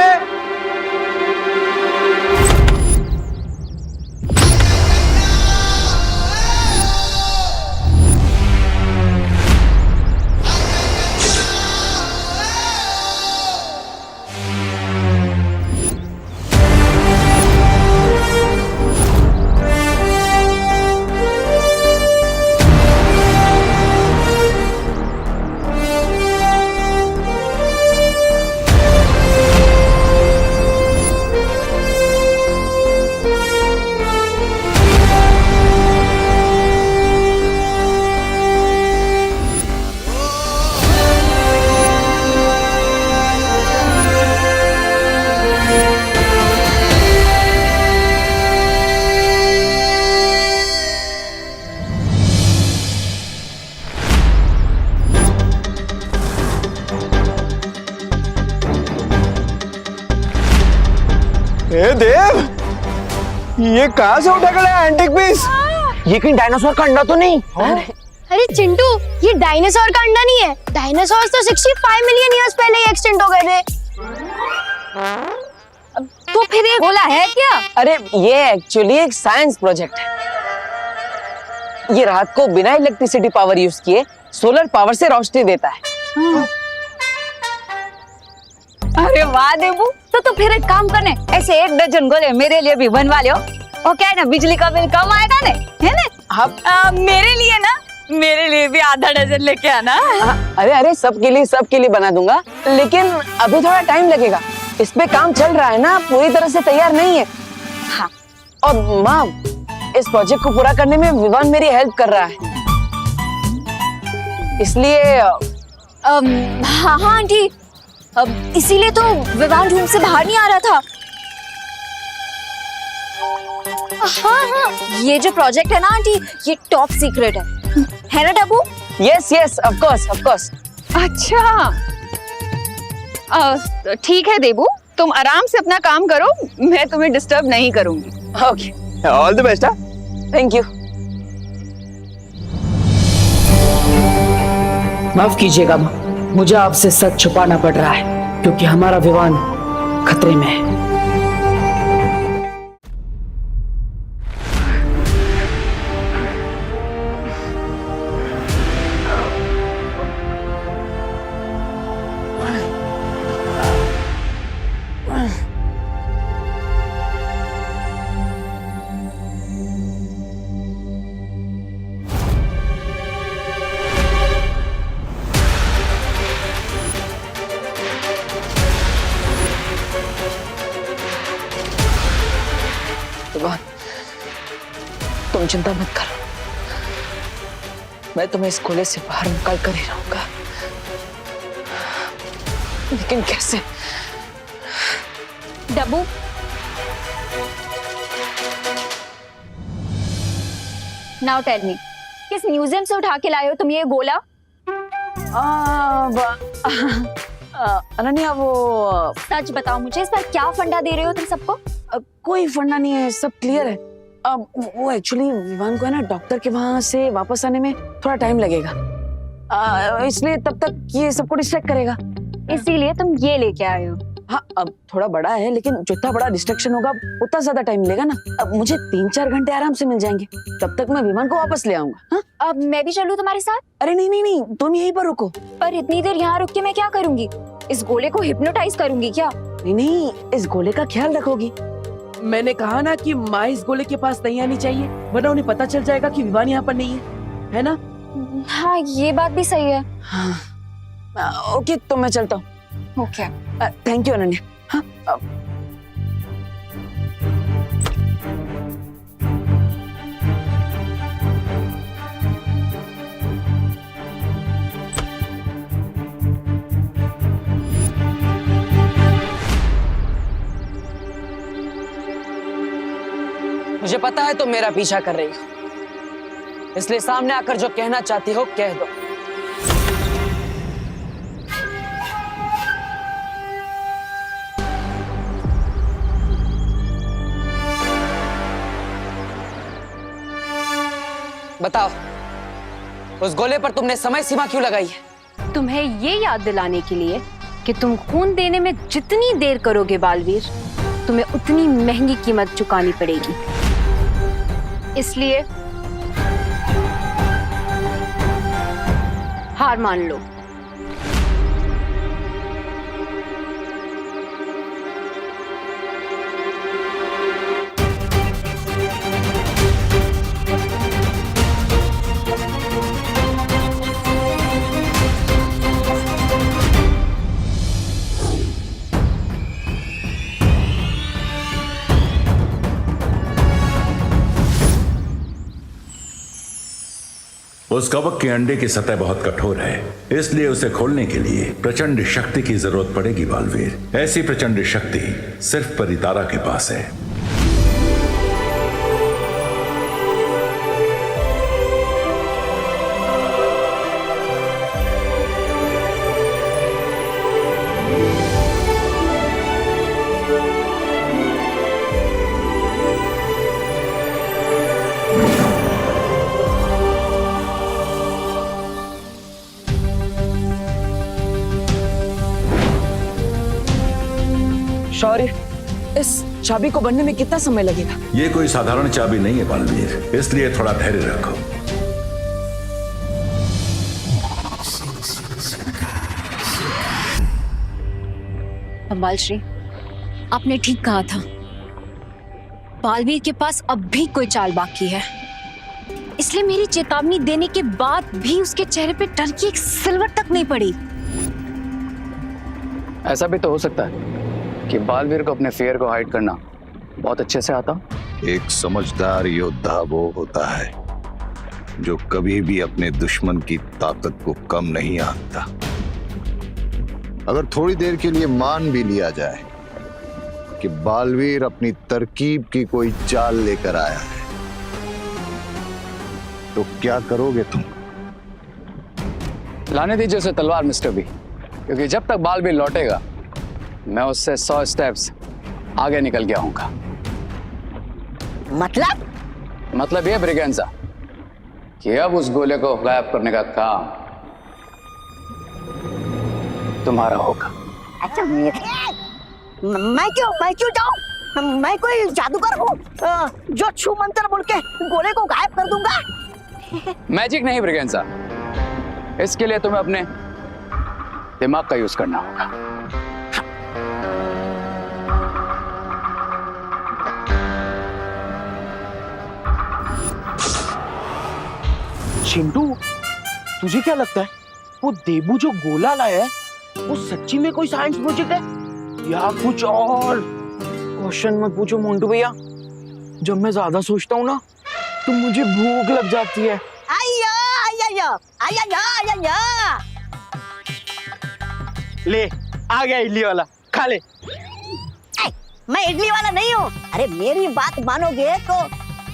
ए देव, ये कहाँ से उठा गया एंटिक पीस? ये कहीं डायनासोर का अंडा तो नहीं? अरे चिंटू, ये डायनासोर का अंडा नहीं है। डायनासोर तो 65 मिलियन ईयर्स पहले ही एक्सटिंक्ट हो गए थे। तो फिर ये गोला है क्या? अरे ये एक्चुअली एक साइंस प्रोजेक्ट है। ये रात को बिना इलेक्ट्रिसिटी पावर यूज किए सोलर पावर से रोशनी देता है। अरे वाह देबू, तो फिर एक काम करने, ऐसे 1 डजन गोले मेरे लिए भी बनवा लो। और क्या है ना, बिजली का बिल कम आएगा ना, है ना? मेरे लिए भी आधा डजन लेके आना। अरे सबके लिए बना दूंगा, लेकिन अभी थोड़ा टाइम लगेगा। इस पे काम चल रहा है ना, पूरी तरह से तैयार नहीं है। हाँ, और माँ, इस प्रोजेक्ट को पूरा करने में विवान मेरी हेल्प कर रहा है, इसलिए हाँ आंटी, इसीलिए तो विवान रूम से बाहर नहीं आ रहा था। हाँ, ये जो प्रोजेक्ट है ना आंटी, ये टॉप सीक्रेट है ना डब्बू? Yes, of course. अच्छा, ठीक है देबू, तुम आराम से अपना काम करो, मैं तुम्हें डिस्टर्ब नहीं करूंगी। Okay, all the best. Thank you. माफ कीजिएगा माँ, मुझे आपसे सच छुपाना पड़ रहा है क्योंकि हमारा विवान खतरे में है। तुम चिंता मत करो, मैं तुम्हें इस गोले से बाहर निकाल कर ही रहूंगा, लेकिन कैसे? डब्बू, नाउ टेल मी, किस म्यूजियम से उठा के लाए हो तुम ये गोला? अनन्या, वो सच बताओ मुझे, इस पर क्या फंडा दे रहे हो तुम सबको? कोई फंडा नहीं है, सब क्लियर है। वो एक्चुअली विवान को है ना, डॉक्टर के वहां से वापस आने में थोड़ा टाइम लगेगा, इसलिए तब तक ये सबको डिस्ट्रैक्ट करेगा, इसीलिए तुम ये लेके आए हो। हाँ, अब थोड़ा बड़ा है, लेकिन जितना बड़ा डिस्ट्रैक्शन होगा उतना ज्यादा टाइम मिलेगा ना। अब मुझे 3-4 घंटे आराम से मिल जाएंगे, तब तक मैं विमान को वापस ले आऊंगा। हाँ? अब मैं भी चलूं तुम्हारे साथ? अरे नहीं, तुम यहीं पर रुको। पर इतनी देर यहाँ रुक के मैं क्या करूंगी? इस गोले को हिप्नोटाइज करूंगी क्या? नहीं, इस गोले का ख्याल रखोगी। मैंने कहा ना कि माँ इस गोले के पास नहीं आनी चाहिए, वरना उन्हें पता चल जाएगा कि विवान यहाँ पर नहीं है ना? हाँ, ये बात भी सही है। हाँ, ओके, तो मैं चलता हूँ। Okay, thank you Ananya. हाँ, मुझे पता है तुम मेरा पीछा कर रही हो, इसलिए सामने आकर जो कहना चाहती हो कह दो। बताओ, उस गोले पर तुमने समय सीमा क्यों लगाई है? तुम्हें ये याद दिलाने के लिए कि तुम खून देने में जितनी देर करोगे बालवीर, तुम्हें उतनी महंगी कीमत चुकानी पड़ेगी। इसलिए हार मान लो। उस कवक के अंडे की सतह बहुत कठोर है, इसलिए उसे खोलने के लिए प्रचंड शक्ति की जरूरत पड़ेगी बालवीर। ऐसी प्रचंड शक्ति सिर्फ परितारा के पास है। शौर्य, इस चाबी को बनने में कितना समय लगेगा? ये कोई साधारण चाबी नहीं है बालवीर, इसलिए थोड़ा धैर्य रखो। अम्बाल श्री, आपने ठीक कहा था, बालवीर के पास अब भी कोई चाल बाकी है। इसलिए मेरी चेतावनी देने के बाद भी उसके चेहरे पे डर की एक सिलवट तक नहीं पड़ी। ऐसा भी तो हो सकता है कि बालवीर को अपने फियर को हाइड करना बहुत अच्छे से आता। एक समझदार योद्धा वो होता है जो कभी भी अपने दुश्मन की ताकत को कम नहीं आंकता। अगर थोड़ी देर के लिए मान भी लिया जाए कि बालवीर अपनी तरकीब की कोई चाल लेकर आया है, तो क्या करोगे तुम? लाने दीजिए उसे तलवार मिस्टर बी, क्योंकि जब तक बालवीर लौटेगा मैं उससे 100 स्टेप्स आगे निकल गया हूँगा। मतलब ये ब्रिगेंजा कि अब उस गोले को गायब करने का काम तुम्हारा होगा। अच्छा, मैं क्यों जाऊं? मैं कोई जादूगर हूँ जो छू मंत्र बोल के गोले को गायब कर दूंगा? मैजिक नहीं ब्रिगेंजा, इसके लिए तुम्हें अपने दिमाग का यूज करना होगा। चिंटू, तुझे क्या लगता है वो देबू जो गोला लाया है वो सच्ची में कोई साइंस प्रोजेक्ट है या कुछ और? क्वेश्चन मत पूछो मोंटू भैया, जब मैं ज्यादा सोचता हूँ ना तो मुझे भूख लग जाती है। ले, आ गया इडली वाला, खा ले। मैं इडली वाला नहीं हूँ। अरे मेरी बात मानोगे तो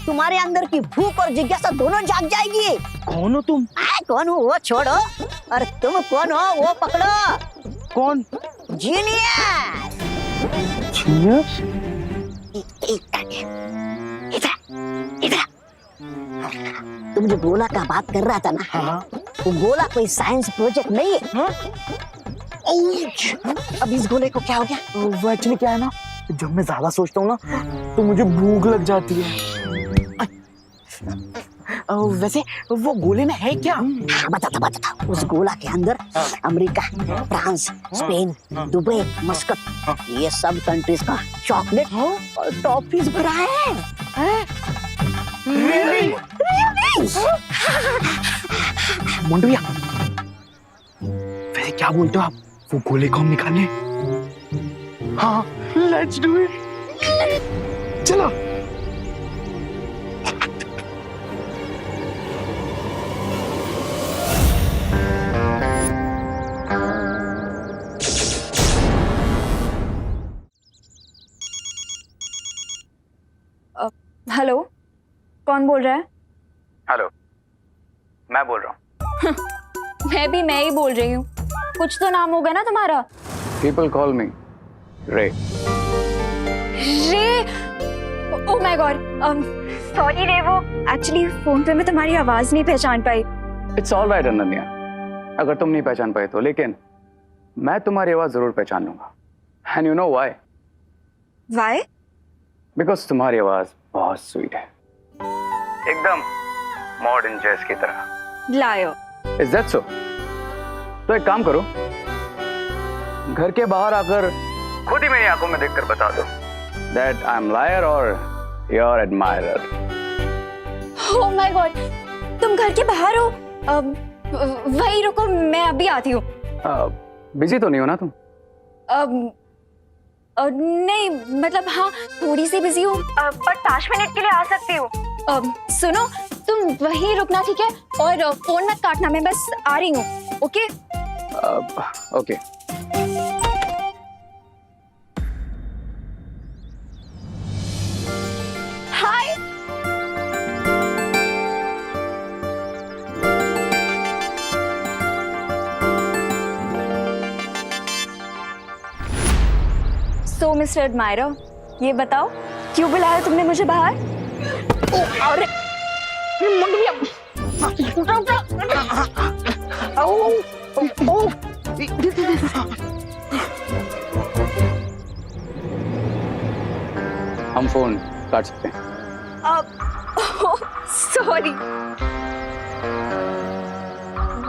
तुम्हारे अंदर की भूख और जिज्ञासा दोनों जाग जाएगी। कौन हो तुम? कौन हूँ वो छोड़ो, और तुम कौन हो वो पकड़ो। कौन? जीनियस। जीनियस? इधर तुम जो गोला का बात कर रहा था ना, वो गोला कोई साइंस प्रोजेक्ट नहीं है। अब इस गोले को क्या हो गया? वो एक्चुअली क्या है ना, जब मैं ज्यादा सोचता हूँ ना तो मुझे भूख लग जाती है। वैसे वो गोले में है क्या? बता। उस गोला के अंदर America, France, Spain, Dubai, Muscat, ये सब कंट्रीज का चॉकलेट और टॉफीज भरा है। Really? मोंटू भैया, वैसे क्या बोलते हो आप, वो गोले को हम निकालें? हाँ, लेट्स डू इट। चलो। हेलो, कौन बोल रहा है? हेलो, मैं बोल रहा हूँ। मैं ही बोल रही हूँ। कुछ तो नाम होगा ना तुम्हारा? People call me रे। रे? ओह माय गॉड, सॉरी रे, वो एक्चुअली फोन पे मैं तुम्हारी आवाज नहीं पहचान पाई। It's all right अनन्या, अगर तुम नहीं पहचान पाए तो, लेकिन मैं तुम्हारी आवाज जरूर पहचान लूंगा। And you know why? Why? Because तुम्हारी आवाज बहुत स्वीट है, एकदम मॉडर्न जैज की तरह। लायो। Is that so? तो एक काम करो, घर के बाहर आकर खुद ही मेरी आंखों में देखकर बता दो that I'm liar or your admirer. Oh my God, तुम घर के बाहर हो? वही रुको, मैं अभी आती हूँ। बिजी तो नहीं हो ना तुम? नहीं, मतलब हाँ थोड़ी सी बिजी हूँ, पर 5 मिनट के लिए आ सकती हूँ। सुनो, तुम वहीं रुकना, ठीक है? और फोन मत काटना, मैं बस आ रही हूँ। ओके? ओके। हाय। सो मिस्टर एडमायरर, ये बताओ क्यों बुलाया तुमने मुझे बाहर? अरे हम फोन काट सकते हैं। सॉरी।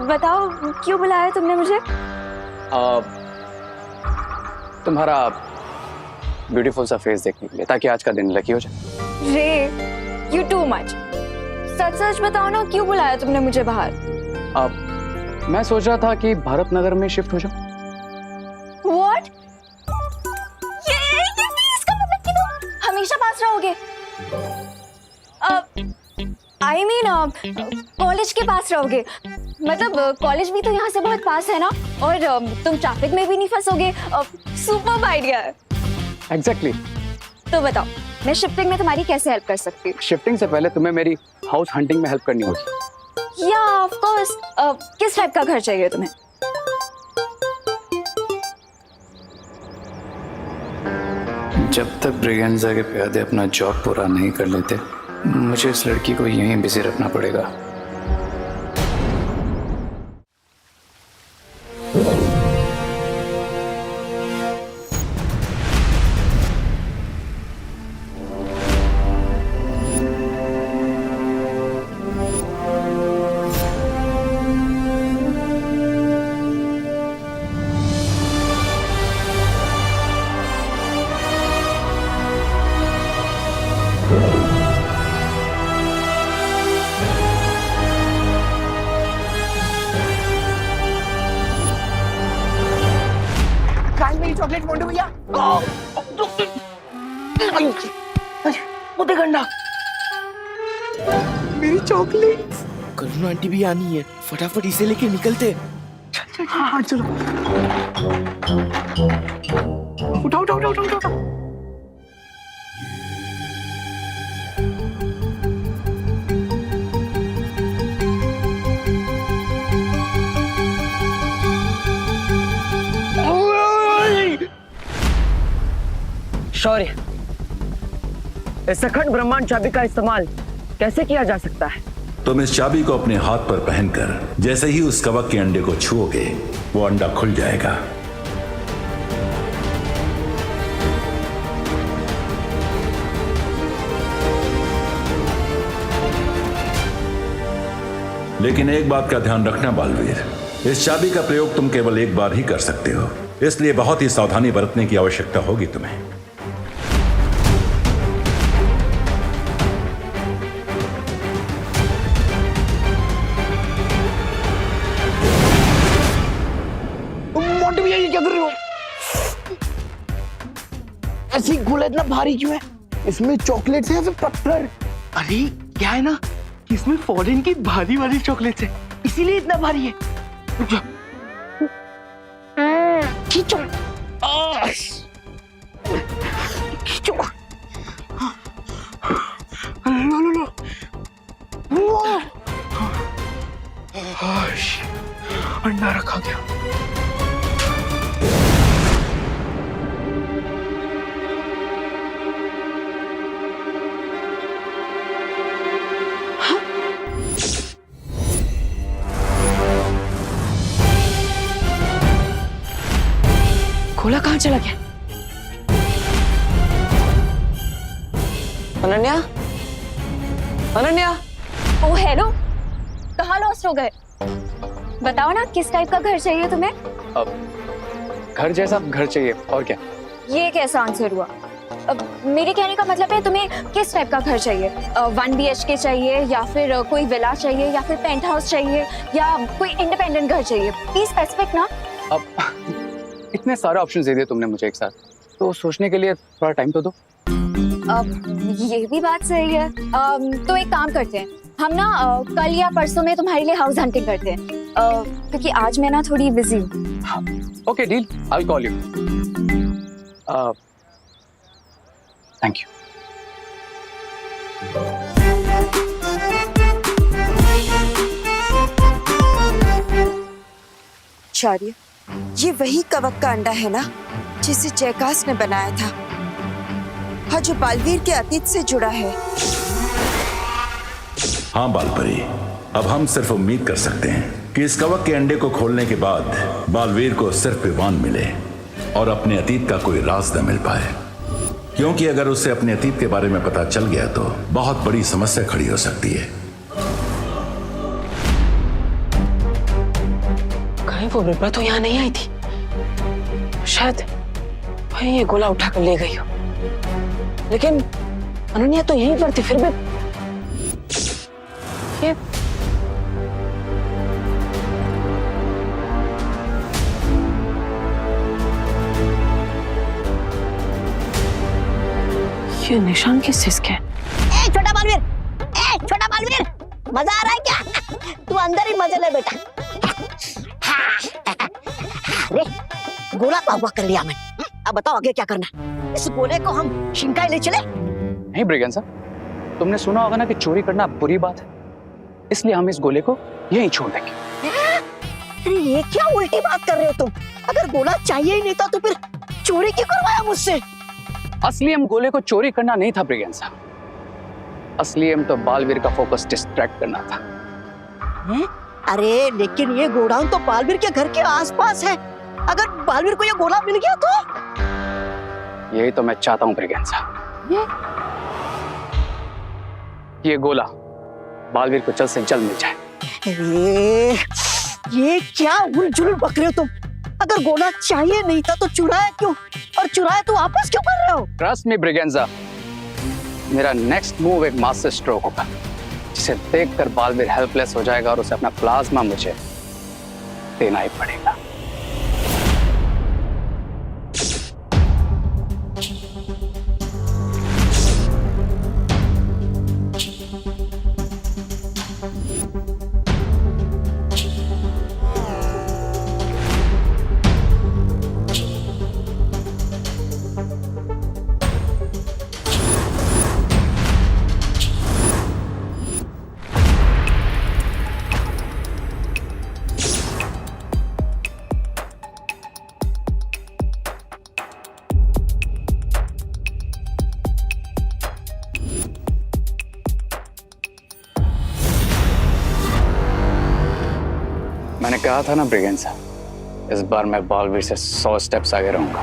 बताओ क्यों बुलाया तुमने मुझे? तुम्हारा ब्यूटीफुल सा फेस देखने के लिए, ताकि आज का दिन लकी हो जाए। रे यू टू मच। सच सच बताओ ना, क्यों बुलाया तुमने मुझे बाहर? मैं सोच रहा था कि भारत नगर में शिफ्ट हो जाऊं। What? ये इसका मतलब कि तुम हमेशा पास रहोगे? I mean कॉलेज के पास रहोगे? मतलब कॉलेज भी तो यहाँ से बहुत पास है ना, और तुम ट्रैफिक में भी नहीं फंसोगे। सुपर्ब आइडिया है। एग्जैक्टली। तो बताओ, मैं शिफ्टिंग में तुम्हारी कैसे हेल्प कर सकती हूँ? शिफ्टिंग से पहले तुम्हें मेरी हाउस हंटिंग में हेल्प करनी होगी। या ऑफ कोर्स। किस टाइप का घर चाहिए तुम्हें? जब तक ब्रिगेंजा के प्यादे अपना जॉब पूरा नहीं कर लेते, मुझे इस लड़की को यहीं बिजी रखना पड़ेगा। चॉकलेट मोंटू भैया। मुझे गंडा मेरी चॉकलेट। करुणा आंटी भी आनी है, फटाफट इसे लेके निकलते। चल हाँ चलो। उठाओ उठाओ उठाओ उठाओ उठाओ। शौर्य, इस अखंड ब्रह्मांड चाबी का इस्तेमाल कैसे किया जा सकता है? तुम इस चाबी को अपने हाथ पर पहनकर जैसे ही उस कवक के अंडे को छुओगे, वो अंडा खुल जाएगा। लेकिन एक बात का ध्यान रखना बालवीर, इस चाबी का प्रयोग तुम केवल एक बार ही कर सकते हो, इसलिए बहुत ही सावधानी बरतने की आवश्यकता होगी तुम्हें। मोंटू भैया ये क्या कर रहे हो? ऐसी गोला इतना भारी क्यों है? इसमें चॉकलेट्स है या फिर पत्थर? अरे क्या है ना, इसमें फॉरेन की भारी वाली चॉकलेट्स है, इसीलिए इतना भारी है। खींचो खींचो। लो लो लो। अंडा रखा गया। खोला कहाँ चला गया? अनन्या, अनन्या। ओ हेलो, कहाँ लॉस्ट हो गए? बताओ ना, किस टाइप का घर चाहिए तुम्हें? घर जैसा घर चाहिए, और क्या? ये कैसा आंसर हुआ? मेरे कहने का मतलब है तुम्हें किस टाइप का घर चाहिए? 1 BHK चाहिए, या फिर कोई विला चाहिए, या फिर पेंट हाउस चाहिए, या कोई इंडिपेंडेंट घर चाहिए? प्लीज स्पेसिफिक ना। अब इतने सारे ऑप्शंस दे दिए तुमने मुझे एक साथ, तो सोचने के लिए थोड़ा टाइम तो दो। ये भी बात सही है। तो एक काम करते हैं, हम ना कल या परसों में तुम्हारे लिए हाउस हंटिंग करते हैं, क्योंकि आज मैं ना थोड़ी बिजी हूँ। Okay deal, I will call you. Thank you. Shaurya, ये वही कवक का अंडा है ना जिसे जयकास ने बनाया था, और जो बालवीर के अतीत से जुड़ा है। हाँ बालपरी, अब हम सिर्फ उम्मीद कर सकते हैं कि इस कवक के अंडे को खोलने के बाद बालवीर को सिर्फ विवान मिले और अपने अतीत का कोई राज न मिल पाए। क्योंकि अगर उसे अपने अतीत के बारे में पता चल गया तो बहुत बड़ी समस्या खड़ी हो सकती है। कहीं वो बिरबा तो यहाँ नहीं आई थी, शायद वही ये गोला उठाकर ले गई हो। लेकिन अनन्या तो यहीं पर थी, फिर भी ये निशान किस चीज के? ए छोटा बालवीर, छोटा बालवीर, मजा आ रहा है क्या? तू अंदर ही मजे ले बेटा। अरे गोला पावा कर लिया मैंने, अब बताओ आगे क्या करना है? इस गोले को हम शिंकाई ले चले? नहीं ब्रिगेंजा, तुमने सुना होगा ना कि चोरी करना बुरी बात है, इसलिए हम इस गोले को यहीं छोड़ देंगे। अरे ये क्या उल्टी बात कर रहे हो तुम? अगर गोला चाहिए ही नहीं था तो फिर चोरी क्यों करवाया मुझसे? असली एम गोले को चोरी करना नहीं था ब्रिगेंजा, असली एम तो बालवीर का फोकस डिस्ट्रैक्ट करना था। अरे लेकिन ये गोडाउन तो बालवीर के घर के आसपास है, अगर बालवीर को ये गोला मिल गया तो? यही तो मैं चाहता हूँ ब्रिगेंजा, ये गोला बालवीर को जल्द से जल्द मिल जाए। ये क्या उलझुल बक रहे हो तुम? अगर गोला चाहिए नहीं था तो चुराया क्यों, और चुराया तो वापस क्यों कर रहे हो? ट्रस्ट मी ब्रिगेंजा, मेरा नेक्स्ट मूव एक मास्टर स्ट्रोक होगा जिसे देखकर बालवीर हेल्पलेस हो जाएगा और उसे अपना प्लाज्मा मुझे देना ही पड़ेगा। मैंने कहा था ना ब्रिगेंजा, इस बार मैं बालवीर से 100 स्टेप्स आगे रहूंगा।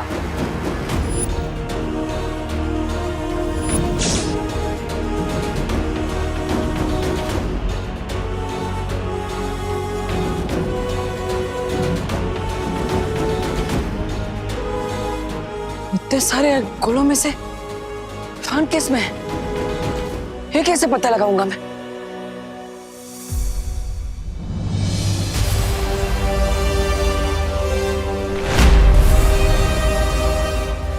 इतने सारे गोलों में से फान किस में है? ये कैसे पता लगाऊंगा मैं?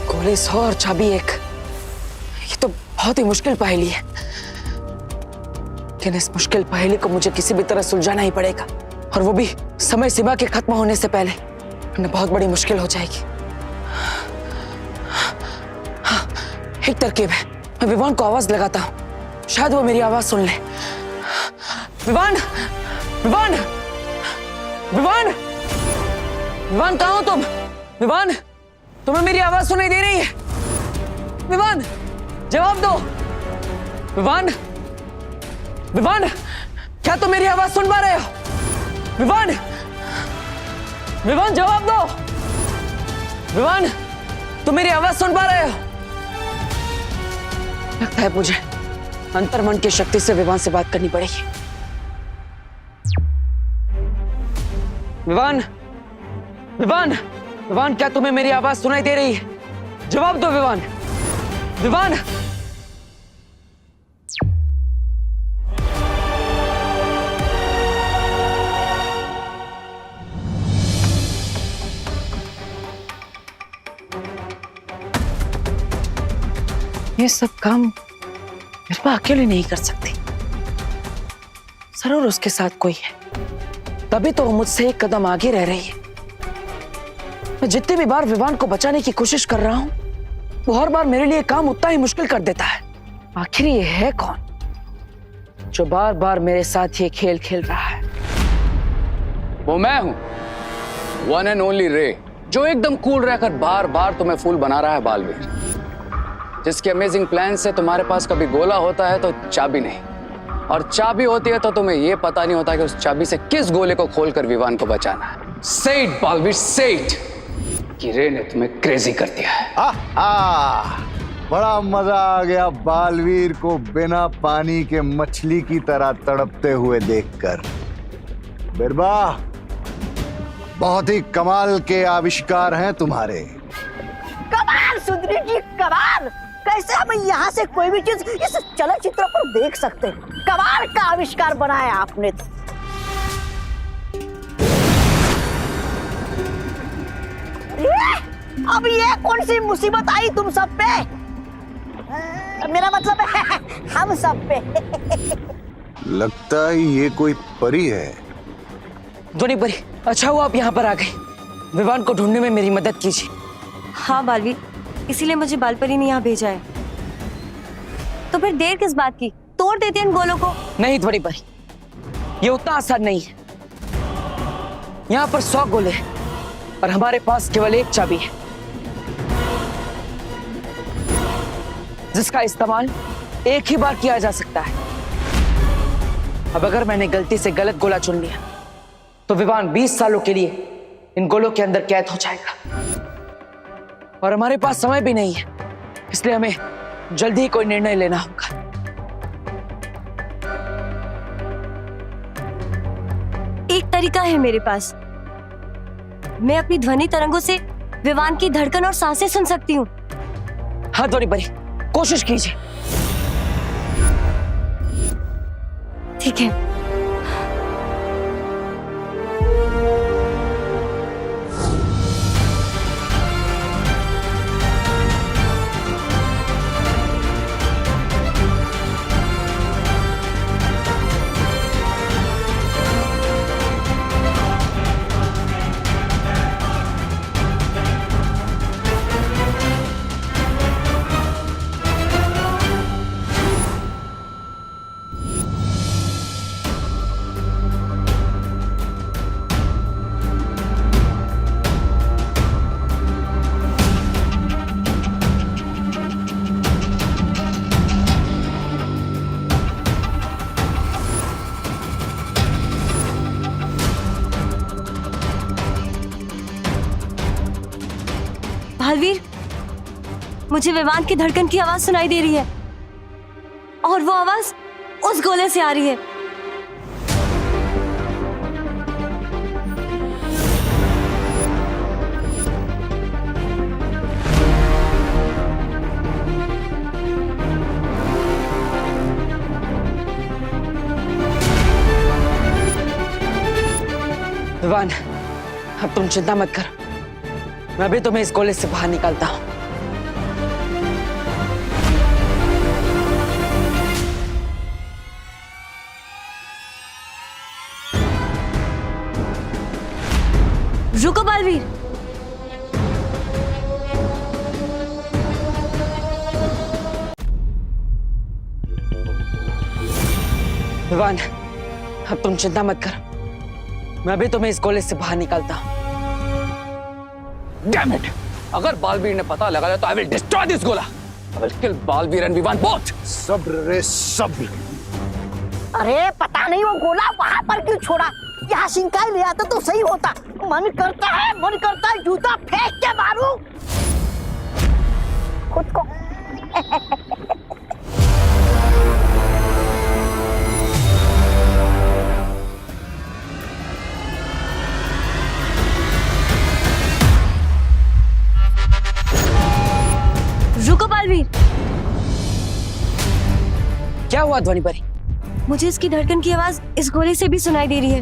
गोले 100 और चाबी 1, ये तो बहुत ही मुश्किल पहेली है। लेकिन इस मुश्किल पहेली को मुझे किसी भी तरह सुलझाना ही पड़ेगा, और वो भी समय सीमा के खत्म होने से पहले, वरना बहुत बड़ी मुश्किल हो जाएगी। हाँ, एक तरकीब है, मैं विवान को आवाज लगाता हूँ, शायद वो मेरी आवाज सुन ले। विवान, विवान, विवान, विवान कहाँ हो तुम? विवान, तुम्हें मेरी आवाज सुनाई दे रही है? विवान, जवाब दो। विवान, विवान, क्या तुम मेरी आवाज सुन पा रहे हो? विवान, विवान जवाब दो। विवान, तुम मेरी आवाज सुन पा रहे हो? लगता है मुझे अंतर्मन की शक्ति से विवान से बात करनी पड़ेगी। विवान, विवान, विवान, क्या तुम्हें मेरी आवाज सुनाई दे रही है? जवाब दो विवान। विवान, ये सब काम बिरबा अकेले नहीं कर सकती, जरूर उसके साथ कोई है, तभी तो वो मुझसे एक कदम आगे रह रही है। मैं जितनी भी बार विवान को बचाने की कोशिश कर रहा हूं, वो हर बार मेरे लिए काम उतना ही मुश्किल कर देता है। आखिर ये है कौन जो बार बार मेरे साथ ये खेल खेल रहा है? वो मैं हूं, वन एंड ओनली रे, जो एकदम कूल रहकर बार बार तुम्हें फूल बना रहा है बालवीर, जिसके अमेजिंग प्लान से तुम्हारे पास कभी गोला होता है तो चाबी नहीं, और चाबी होती है तो तुम्हें यह पता नहीं होता कि उस चाबी से किस गोले को खोलकर विवान को बचाना है। से इट बालवीर, से इट, कि रे ने तुम्हें क्रेजी कर दिया है। बड़ा मजा आ गया बालवीर को बिना पानी के मछली की तरह तड़पते हुए देखकर। बिरबा, बहुत ही कमाल के आविष्कार हैं तुम्हारे। कमाल सुंदरी जी, कमाल। कैसे हम यहाँ से कोई भी चीज इस चलचित्र पर देख सकते हैं। कमाल का आविष्कार बनाया आपने तो। अब ये कौन सी मुसीबत आई तुम सब पे? मेरा मतलब है हम सब पे। लगता है ये कोई परी है। ध्वनि परी, अच्छा हुआ आप यहाँ पर आ गए। विवान को ढूंढने में मेरी मदद कीजिए। हाँ बालवीर, इसीलिए मुझे बालपरी ने यहाँ भेजा है। तो फिर देर किस बात की, तोड़ देते हैं इन गोलों को। नहीं ध्वनि परी, ये उतना आसान नहीं है। यहाँ पर 100 गोले हैं और हमारे पास केवल एक चाबी है, जिसका इस्तेमाल एक ही बार किया जा सकता है। अब अगर मैंने गलती से गलत गोला चुन लिया तो विवान 20 सालों के लिए इन गोलों के अंदर कैद हो जाएगा। और हमारे पास समय भी नहीं है, इसलिए हमें जल्दी ही कोई निर्णय लेना होगा। एक तरीका है मेरे पास। मैं अपनी ध्वनि तरंगों से विवान की धड़कन और सांसें सुन सकती हूँ। हाँ ध्वनि परी, कोशिश कीजिए। ठीक है। बालवीर, मुझे विवान की धड़कन की आवाज सुनाई दे रही है और वो आवाज उस गोले से आ रही है। विवान, अब तुम चिंता मत करो, मैं भी तुम्हें इस गोले से बाहर निकालता हूं। रुको बालवीर, विवान, अब तुम चिंता मत करो, मैं भी तुम्हें इस गोले से बाहर निकालता हूं। Damn it! अगर बालवीर ने पता लगाया तो I will destroy this गोला। I will kill Baalveer and Vivaan both। सब्र रे सब्र। अरे पता नहीं वो गोला वहां पर क्यों छोड़ा। यहाँ सिंकाई ले आता तो सही होता। मन करता है जूता फेंक के मारूं खुद को। रुको बालवीर। क्या हुआ ध्वनि परी? मुझे इसकी धड़कन की आवाज इस गोले से भी सुनाई दे रही है।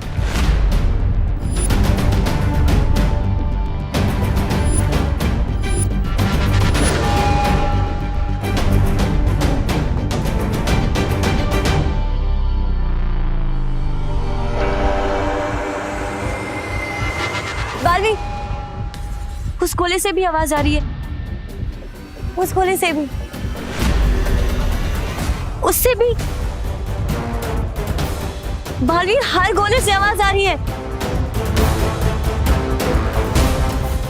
बालवीर, उस गोले से भी आवाज आ रही है, उस गोले से भी, उससे भी। बालवीर, हर गोले से आवाज आ रही है।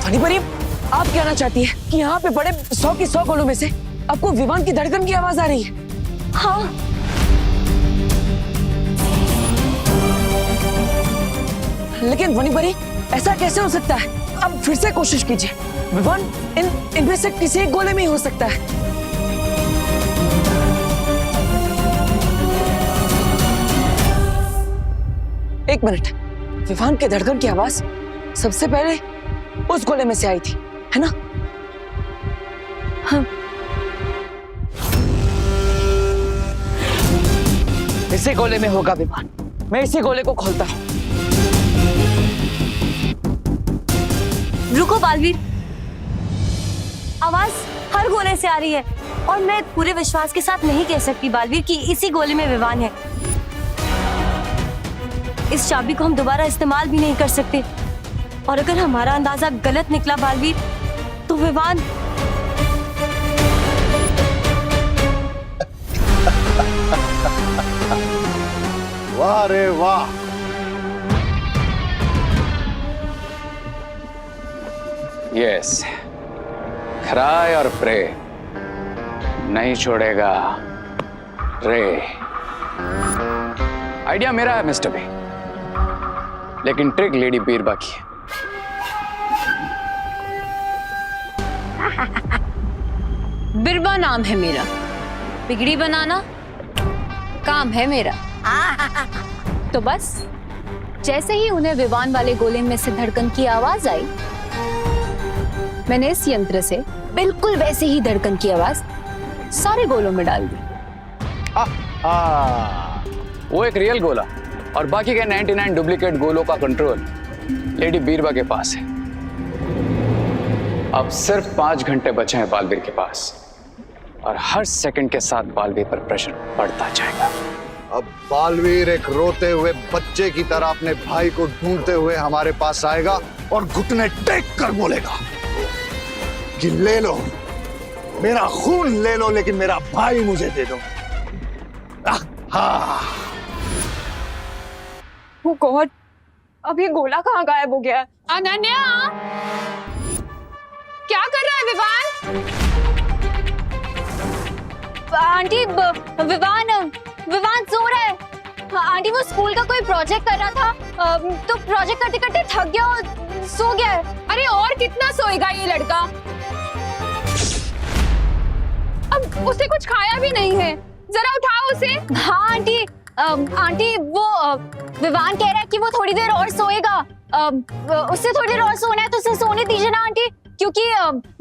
ध्वनि परी, आप कहना चाहती है कि यहाँ पे बड़े 100 की 100 गोलों में से आपको विवान की धड़कन की आवाज आ रही है? हाँ। लेकिन ध्वनि परी, ऐसा कैसे हो सकता है? अब फिर से कोशिश कीजिए। विवान इनमें से किसी एक गोले में ही हो सकता है। एक मिनट, विवान के धड़कन की आवाज सबसे पहले उस गोले में से आई थी, है ना? हाँ। इसी गोले में होगा विमान। मैं इसी गोले को खोलता हूँ। रुको बालवीर, आवाज हर गोले से आ रही है और मैं पूरे विश्वास के साथ नहीं कह सकती बालवीर कि इसी गोले में विवान है। इस चाबी को हम दोबारा इस्तेमाल भी नहीं कर सकते और अगर हमारा अंदाजा गलत निकला बालवीर तो विवान वाह रे वाह, यस, क्राई और प्रे नहीं छोड़ेगा रे। आइडिया मेरा है मिस्टर बी, लेकिन ट्रिक लेडी बीरबा की है। बिरबा नाम है मेरा, बिगड़ी बनाना काम है मेरा। तो बस जैसे ही उन्हें विवान वाले गोले में से धड़कन की आवाज आई, मैंने इस यंत्र से बिल्कुल वैसे ही धड़कन की आवाज सारे गोलों में डाल दी। वो एक रियल गोला और बाकी के 99 डुप्लीकेट गोलों का कंट्रोल लेडी बीरबा के पास है। अब सिर्फ 5 घंटे बचे हैं बालवीर के पास और हर सेकंड के साथ बालवीर पर प्रेशर बढ़ता जाएगा। अब बालवीर एक रोते हुए बच्चे की तरह अपने भाई को ढूंढते हुए हमारे पास आएगा और घुटने टेक कर बोलेगा कि ले लो, मेरा खून ले लो, लेकिन मेरा भाई मुझे दे दो। वो गॉड, अब ये गोला कहाँ गायब हो गया? अनन्या, क्या कर रहा है विवान? आंटी विवान सो रहा है। आंटी वो स्कूल का कोई प्रोजेक्ट कर रहा था तो प्रोजेक्ट करते करते थक गया और सो गया है। अरे और कितना सोएगा ये लड़का? अब उसे कुछ खाया भी नहीं है, जरा उठाओ उसे। हाँ आंटी, आंटी वो विवान कह रहा है कि वो थोड़ी देर और सोएगा। उससे थोड़ी देर और सोना है तो उसे सोने दीजिए ना आंटी, क्योंकि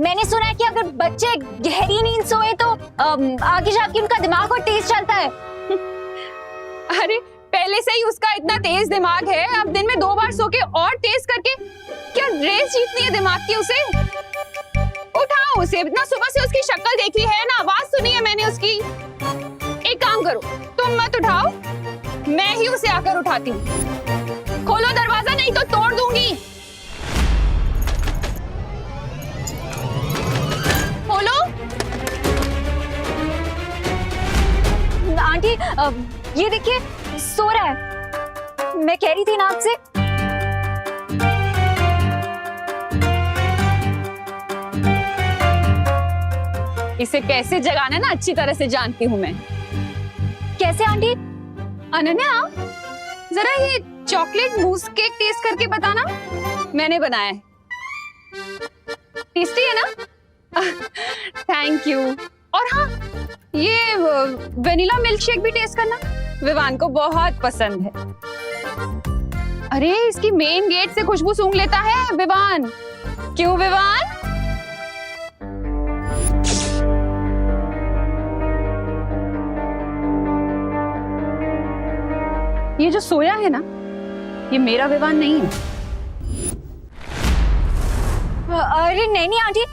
मैंने सुना है कि अगर बच्चे गहरी नींद सोए तो आगे जाके उनका दिमाग और तेज चलता है। अरे पहले से ही उसका इतना तेज दिमाग है, अब दिन में 2 बार सो के और तेज करके क्या रेस जीतनी है दिमाग की उसे? उठाओ उसे, इतना सुबह से उसकी शक्ल देखी है ना, आवाज सुनी है मैंने उसकी। एक काम करो, तुम मत उठाओ, मैं ही उसे आकर उठाती हूँ। खोलो दरवाजा नहीं तो तोड़ दूंगी। खोलो। आंटी ये देखिए सो रहा है। मैं कह रही थी ना आपसे। इसे कैसे जगाना ना अच्छी तरह से जानती हूँ मैं। कैसे आंटी? अनन्या, जरा ये चॉकलेट मूस केक टेस्ट करके बताना, मैंने बनाया है। टेस्टी है ना? Thank you. और हाँ, ये वेनिला मिल्क शेक भी टेस्ट करना, विवान को बहुत पसंद है। अरे इसकी मेन गेट से खुशबू सूंघ लेता है विवान। क्यों विवान? ये जो सोया है ना, ये मेरा विवान नहीं है। अरे नहीं आंटी,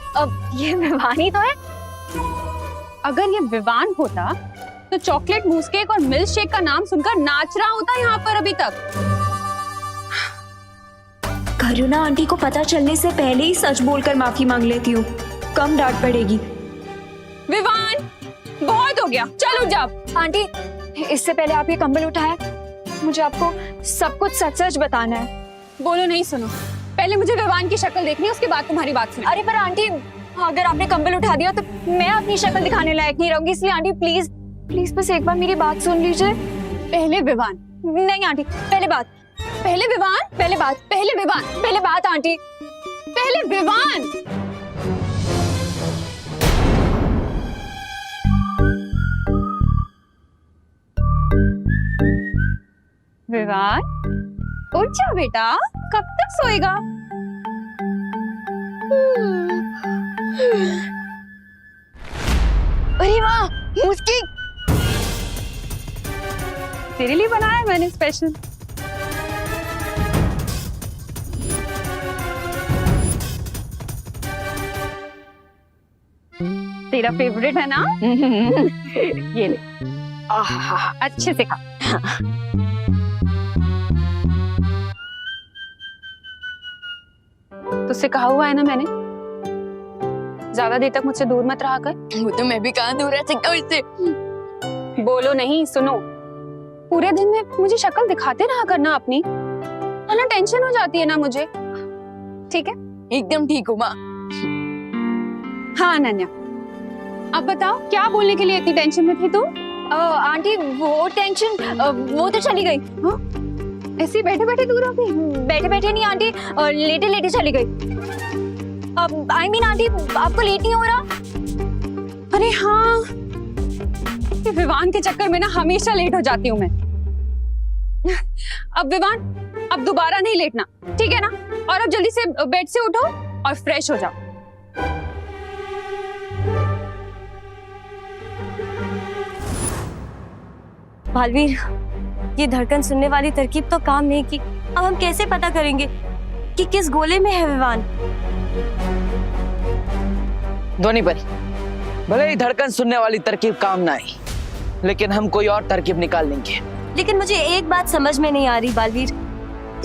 ये विवान ही तो है। अगर ये विवान होता तो चॉकलेट मूस केक और मिल्क शेक का नाम सुनकर नाच रहा होता यहाँ पर अभी तक। करुणा आंटी को पता चलने से पहले ही सच बोलकर माफी मांग लेती हूँ, कम डांट पड़ेगी। विवान, बहुत हो गया, चलो जाओ। आंटी इससे पहले आप ये कंबल उठाया, मुझे आपको सब कुछ सच सच बताना है। बोलो नहीं सुनो, पहले मुझे विवान की शक्ल देखनी है, उसके बाद तुम्हारी बात सुनो। अरे पर आंटी अगर आपने कंबल उठा दिया तो मैं अपनी शक्ल दिखाने लायक नहीं रहूंगी, इसलिए आंटी प्लीज प्लीज बस एक बार मेरी बात सुन लीजिए। पहले विवान। नहीं आंटी, पहले बात। पहले विवान, पहले बात। पहले विवान, पहले बात आंटी। पहले विवान। विवान, उठ जा बेटा, कब तक सोएगा? अरे वाह, मुस्की तेरे लिए बनाया है मैंने स्पेशल। तेरा फेवरेट है ना? ये ले। आहा, अच्छे से खा। तुझसे कहा हुआ है ना मैंने, ज्यादा देर तक मुझसे दूर मत रहा कर। वो तो मैं भी कहाँ दूर रह सकता हूँ इससे। बोलो नहीं, सुनो। पूरे दिन में मुझे शक्ल दिखाते रहा करना अपनी, वरना टेंशन हो जाती है ना मुझे। ठीक है? एकदम ठीक हूँ माँ। हाँ अनन्या, अब बताओ क्या बोलने के लिए इतनी टेंशन में थी तुम? आंटी वो टेंशन वो तो चली गई। हाँ? ऐसे बैठे बैठे दूर हो गई? बैठे बैठे नहीं आंटी, लेटे लेटे चली गई। अब आई मीन आंटी, आपको लेट नहीं हो रहा? अरे हाँ, ये विवान के चक्कर में ना हमेशा लेट हो जाती हूँ मैं। अब विवान, अब दोबारा नहीं लेटना, ठीक है ना? और अब जल्दी से बेड से उठो और फ्रेश हो जाओ। बालवीर, ये धड़कन सुनने वाली तरकीब तो काम नहीं की। अब हम कैसे पता करेंगे कि किस गोले में है विवान? ध्वनि परी, भले ही धड़कन सुनने वाली तरकीब काम ना आई, लेकिन हम कोई और तरकीब निकाल लेंगे। लेकिन मुझे एक बात समझ में नहीं आ रही बालवीर,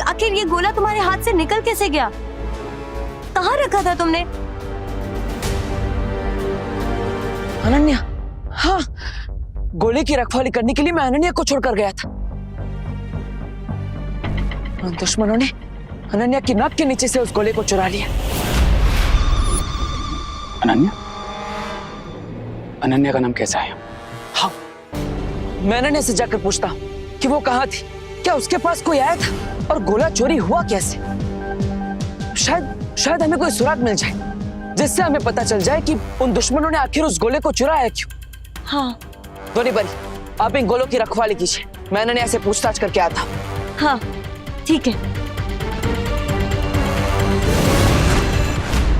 आखिर ये गोला तुम्हारे हाथ से निकल कैसे गया? कहाँ रखा था तुमने? अनन्या, हाँ, गोले की रखवाली करने के लिए मैं अनन्या को छोड़कर गया था। उन दुश्मनों ने अनन्या की नाक के नीचे से उस गोले को चुरा लिया। अनन्या? अनन्या का नाम कैसा है? हाँ, मैं अनन्या से जाकर पूछता हूँ कि वो कहाँ थी, क्या उसके पास कोई आया था और गोला चोरी हुआ कैसे? शायद हमें कोई सुराग मिल जाए जिससे हमें पता चल जाए कि उन दुश्मनों ने आखिर उस गोले को चुराया क्यों। हाँ ध्वनि परी, आप इन गोलों की रखवाली कीजिए, मैं अनन्या से पूछताछ करके आता हूँ। हाँ ठीक है।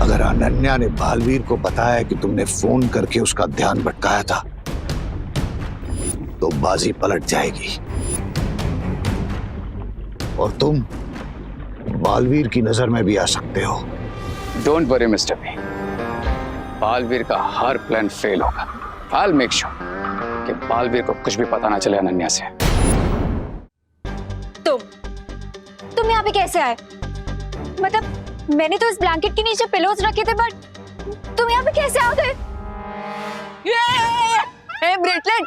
अगर अनन्या ने बालवीर को बताया कि तुमने फोन करके उसका ध्यान भटकाया था, तो बाजी पलट जाएगी और तुम बालवीर की नजर में भी आ सकते हो। Don't worry mister B, Baalveer का हर प्लान फेल होगा। I'll make sure कि बालवीर को कुछ भी पता ना चले अनन्या से। तुम यहाँ पे कैसे आए? मतलब मैंने तो इस ब्लैंकेट के नीचे पिलोज रखे थे, बट तुम यहाँ पे कैसे आ गए? ब्रेसलेट!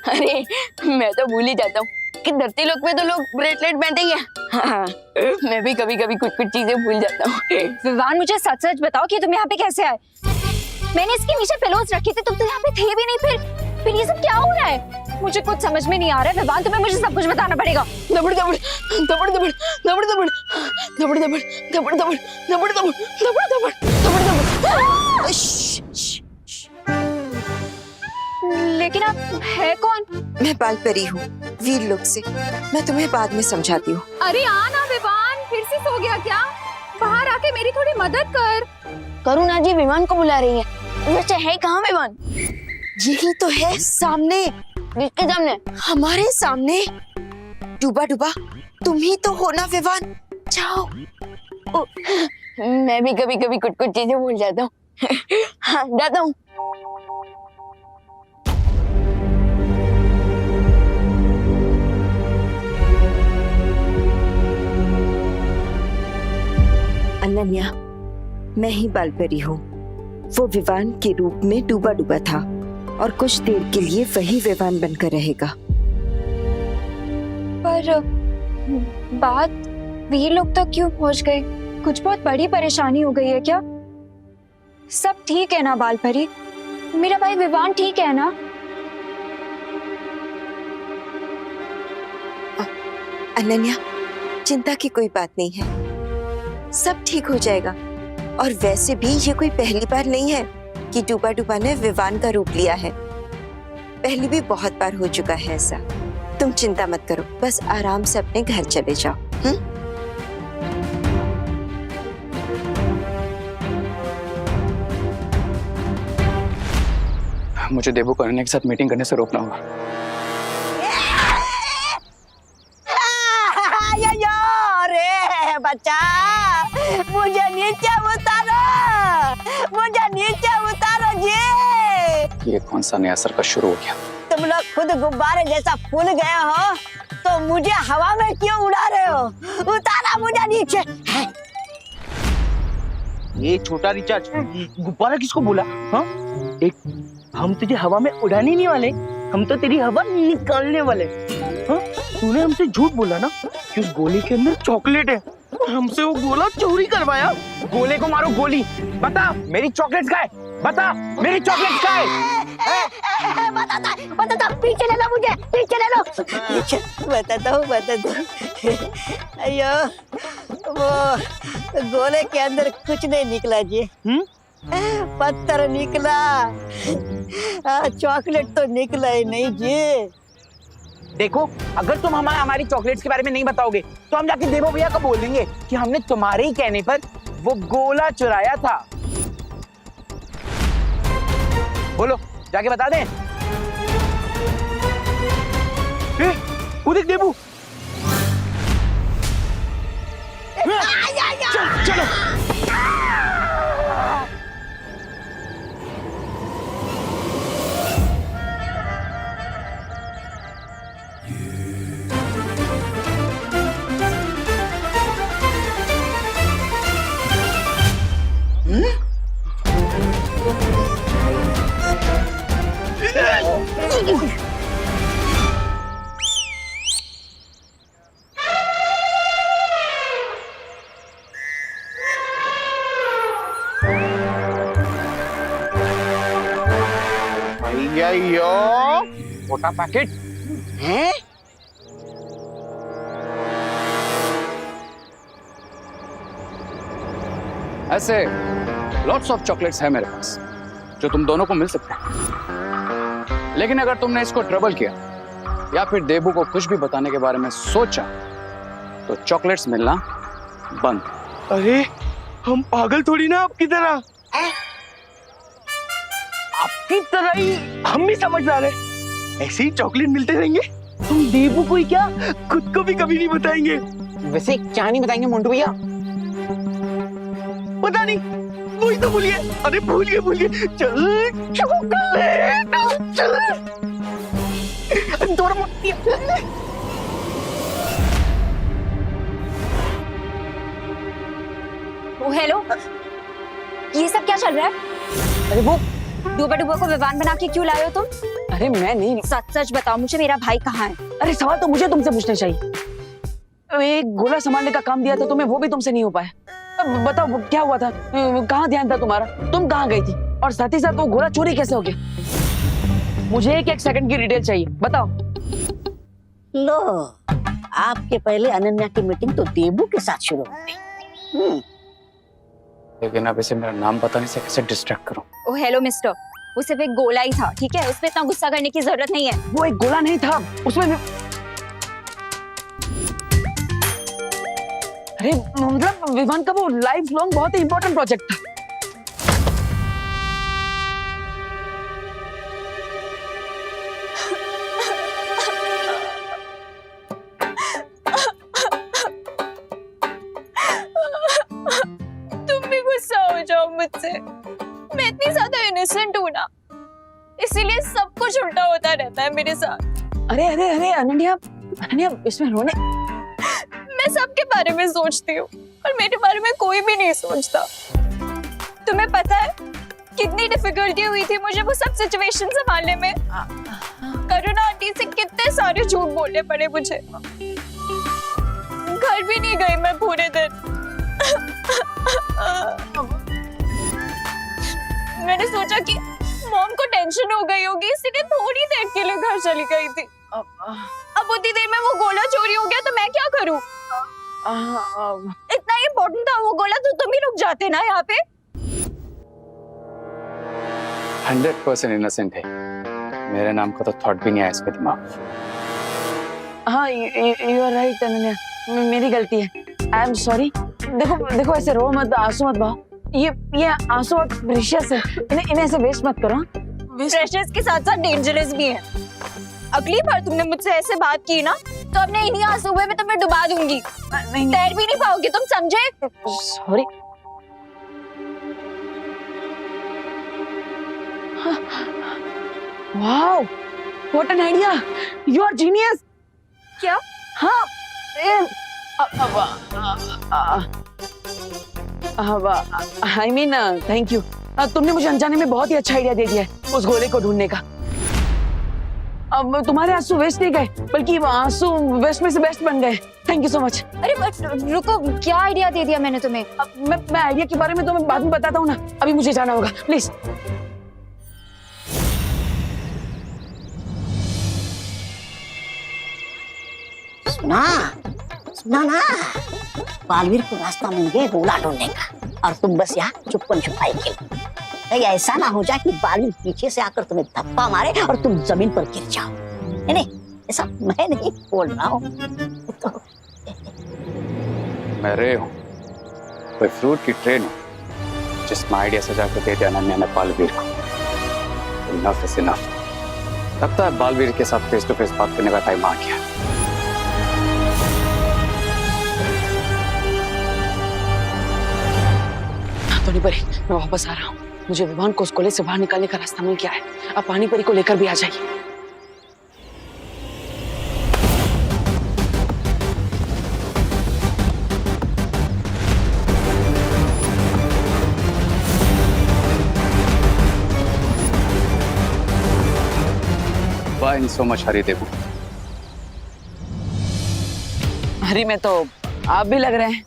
अरे मैं तो भूल ही जाता हूँ कि धरती लोक में तो लोग ब्रेसलेट पहनते ही हैं। हाँ, मैं भी कभी कभी कुछ चीजें भूल जाता हूँ। विवान, मुझे सच सच बताओ कि तुम यहाँ पे कैसे आए? मैंने इसके नीचे पिलोज रखे थे, तुम तो यहाँ पे थे भी नहीं। फिर ये सब क्या हो रहा है? मुझे कुछ समझ में नहीं आ रहा है विवान, तुम्हें मुझे सब कुछ बताना पड़ेगा। दबड़ दबड़ दबड़ दबड़ दबड़ दबड़ दबड़ दबड़ दबड़ दबड़ दबड़ दबड़ दबड़ दबड़ दबड़। लेकिन आप है कौन? मैं बालपरी हूँ, वीर लोक से। मैं तुम्हें बाद में समझाती हूँ। अरे आना विवान, फिर से सो गया क्या? बाहर आके मेरी थोड़ी मदद कर। करुणा जी विमान को बुला रही है। वैसे है कहाँ विमान? यही तो है, सामने। किसके सामने? हमारे सामने। डूबा डूबा तुम ही तो हो ना विवान? जाओ। मैं भी कभी कभी कुछ चीजें भूल जाता हूँ। हाँ, जाता हूँ। अनन्या, मैं ही बालपरी हूँ। वो विवान के रूप में डूबा डूबा था और कुछ देर के लिए वही विवान बनकर रहेगा। पर बात वीर लोग तक क्यों पहुंच गई? कुछ बहुत बड़ी परेशानी हो गई है क्या? सब ठीक है ना बालपरी? मेरा भाई विवान ठीक है ना? अनन्या, चिंता की कोई बात नहीं है, सब ठीक हो जाएगा। और वैसे भी ये कोई पहली बार नहीं है कि डूबा डूबा ने विवान का रूप लिया है। पहले भी बहुत बार हो चुका है ऐसा। तुम चिंता मत करो, बस आराम से अपने घर चले जाओ। मुझे देबू को अनन्या के साथ मीटिंग करने से रोकना होगा। अरे बच्चा, मुझे नीचे उतारो जी। ये कौन सा नया सर्कस शुरू हो गया? तुम लोग खुद गुब्बारे जैसा फूल गए हो तो मुझे हवा में क्यों उड़ा रहे हो? उतारा मुझे नीचे। ये छोटा रिचार्ज गुब्बारा किसको बोला? हाँ, एक हम तुझे हवा में उड़ाने नहीं वाले, हम तो तेरी हवा निकालने वाले। हाँ, तूने हमसे झूठ बोला ना कि उस गोले के अंदर चॉकलेट है और हमसे वो गोला चोरी करवाया। गोले को मारो गोली। बता मेरी चॉकलेट का है, बता मेरी चॉकलेट का है। बताता, पीछे ले लो मुझे, पीछे ले लो। पीछे बताता हूँ। अयो, वो गोले के अंदर कुछ नहीं निकला जी। पत्थर निकला, चॉकलेट तो निकला ही नहीं जी। देखो, अगर तुम हमारी चॉकलेट्स के बारे में नहीं बताओगे तो हम जाके देवो भैया को बोल देंगे कि हमने तुम्हारे ही कहने पर वो गोला चुराया था। बोलो, जाके बता दें। वो देख देबू। चलो। मोटा पैकेट है। ऐसे लॉट्स ऑफ चॉकलेट्स है मेरे पास जो तुम दोनों को मिल सकते हैं, लेकिन अगर तुमने इसको ट्रबल किया या फिर देबू को कुछ भी बताने के बारे में सोचा तो चॉकलेट्स मिलना बंद। अरे हम पागल थोड़ी ना आपकी तरह। आपकी तरह ही हम भी समझदार हैं। ऐसे ही चॉकलेट मिलते रहेंगे। तुम देबू को ही क्या, खुद को भी कभी नहीं बताएंगे। वैसे क्या नहीं बताएंगे मोंटू भैया? पता नहीं, वही तो भूलिए। अरे भूल गए। चल चॉकलेट, चल थोड़ा मोटी। हेलो, ये सब क्या चल रहा है? अरे वो डूबा को विवान बना के क्यों लाए हो तुम? अरे मैं नहीं। सच बताओ मुझे, मेरा भाई कहाँ है? अरे सवाल तो मुझे तुमसे पूछना चाहिए। एक गोला संभालने का काम दिया था तुम्हें, वो भी तुमसे नहीं हो पाया। अब बताओ क्या हुआ था, कहाँ ध्यान था तुम्हारा, तुम कहाँ गई थी, और साथ ही साथ वो गोला चोरी कैसे हो गया? मुझे एक सेकंड की डिटेल चाहिए, बताओ। लो, आपके पहले अनन्या की मीटिंग तो देबू के साथ शुरू हो गई। लेकिन अब इसे मेरा नाम बताने से कैसे डिस्ट्रैक्ट करूं? ओ हेलो मिस्टर, वो सिर्फ एक गोला ही था, ठीक है? उसमें इतना गुस्सा करने की जरूरत नहीं है। वो एक गोला नहीं था, उसमें अरे मतलब विवान का वो लाइफ लॉन्ग बहुत ही इंपॉर्टेंट प्रोजेक्ट था। तुम भी गुस्सा हो जाओ मुझसे, मैं इतनी ज्यादा इनोसेंट हूँ ना, इसीलिए सब कुछ उल्टा होता रहता है मेरे साथ। अरे अरे अरे अनन्या, इसमें रोने। मैं सबके बारे में सोचती हूँ और मेरे बारे में कोई भी नहीं सोचता। तुम्हें पता है कितनी डिफिकल्टी हुई थी मुझे वो सब सिचुएशन संभालने में। करुणा आंटी से कितने सारे झूठ बोलने पड़े मुझे। घर भी नहीं गई मैं पूरे दिन। मैंने सोचा कि मॉम को टेंशन हो गई होगी, इसलिए थोड़ी देर के लिए घर चली गई थी। अब उतनी देर में वो गोला चोरी हो गया तो मैं क्या करूं? इतना इम्पोर्टेंट था वो गोला तो तुम ही रुक जाते ना यहाँ पे। 100% इनोसेंट है, मेरे नाम का तो थॉट भी नहीं आया इसके दिमाग में। हाँ यू आर राइट अनन्या, मेरी गलती है। I am sorry. देखो देखो, ऐसे रो मत, आंसू मत बहाओ। ये आंसू बहुत प्रेशियस है, इन्हें ऐसे वेस्ट मत करो। प्रेशर्स के साथ साथ डेंजरस भी है। अगली बार तुमने मुझसे ऐसे बात की ना तो अपने इन्हीं आंसू में तुम्हें डुबा दूंगी। तैर भी नहीं पाओगे तुम, समझे? Sorry. Wow, what an idea, you are genius. क्या? हाँ, आई मीन थैंक यू। तुमने मुझे अनजाने में बहुत ही अच्छा आइडिया दे दिया है उस गोले को ढूंढने का। अब तुम्हारे आंसू वेस्ट नहीं गए, बल्कि आंसू वेस्ट में से बेस्ट बन गए। Thank you so much. अरे रुको, क्या आइडिया दे दिया मैंने तुम्हें? मैं आइडिया के बारे में तुम्हें बाद में बताता हूँ ना, अभी मुझे जाना होगा, प्लीज। सुना ना, बालवीर को रास्ता मिल गया गोला ढूंढने का, और तुम बस यहाँ चुपन छुपाई के। ऐसा ना हो जाए कि बालवीर पीछे से आकर तुम्हें धप्पा मारे और तुम जमीन पर गिर जाओ। नहीं, ऐसा मैं नहीं बोल रहा हूँ। मैं रे हूँ, कोई फ्रूट की ट्रेन हूँ जिसमें आइडिया सजा कर दे दिया अनन्या ने बालवीर को। Enough is enough. लगता है बालवीर के साथ फेस टू फेस बात करने का टाइम आ गया। तो नहीं परी, मैं वापस आ रहा हूँ। मुझे विवान को उस कोले से बाहर निकालने का रास्ता मिल गया है। अब पानी परी को लेकर भी आ जाइए। Why so much hurry, देबू? हरी में तो आप भी लग रहे हैं।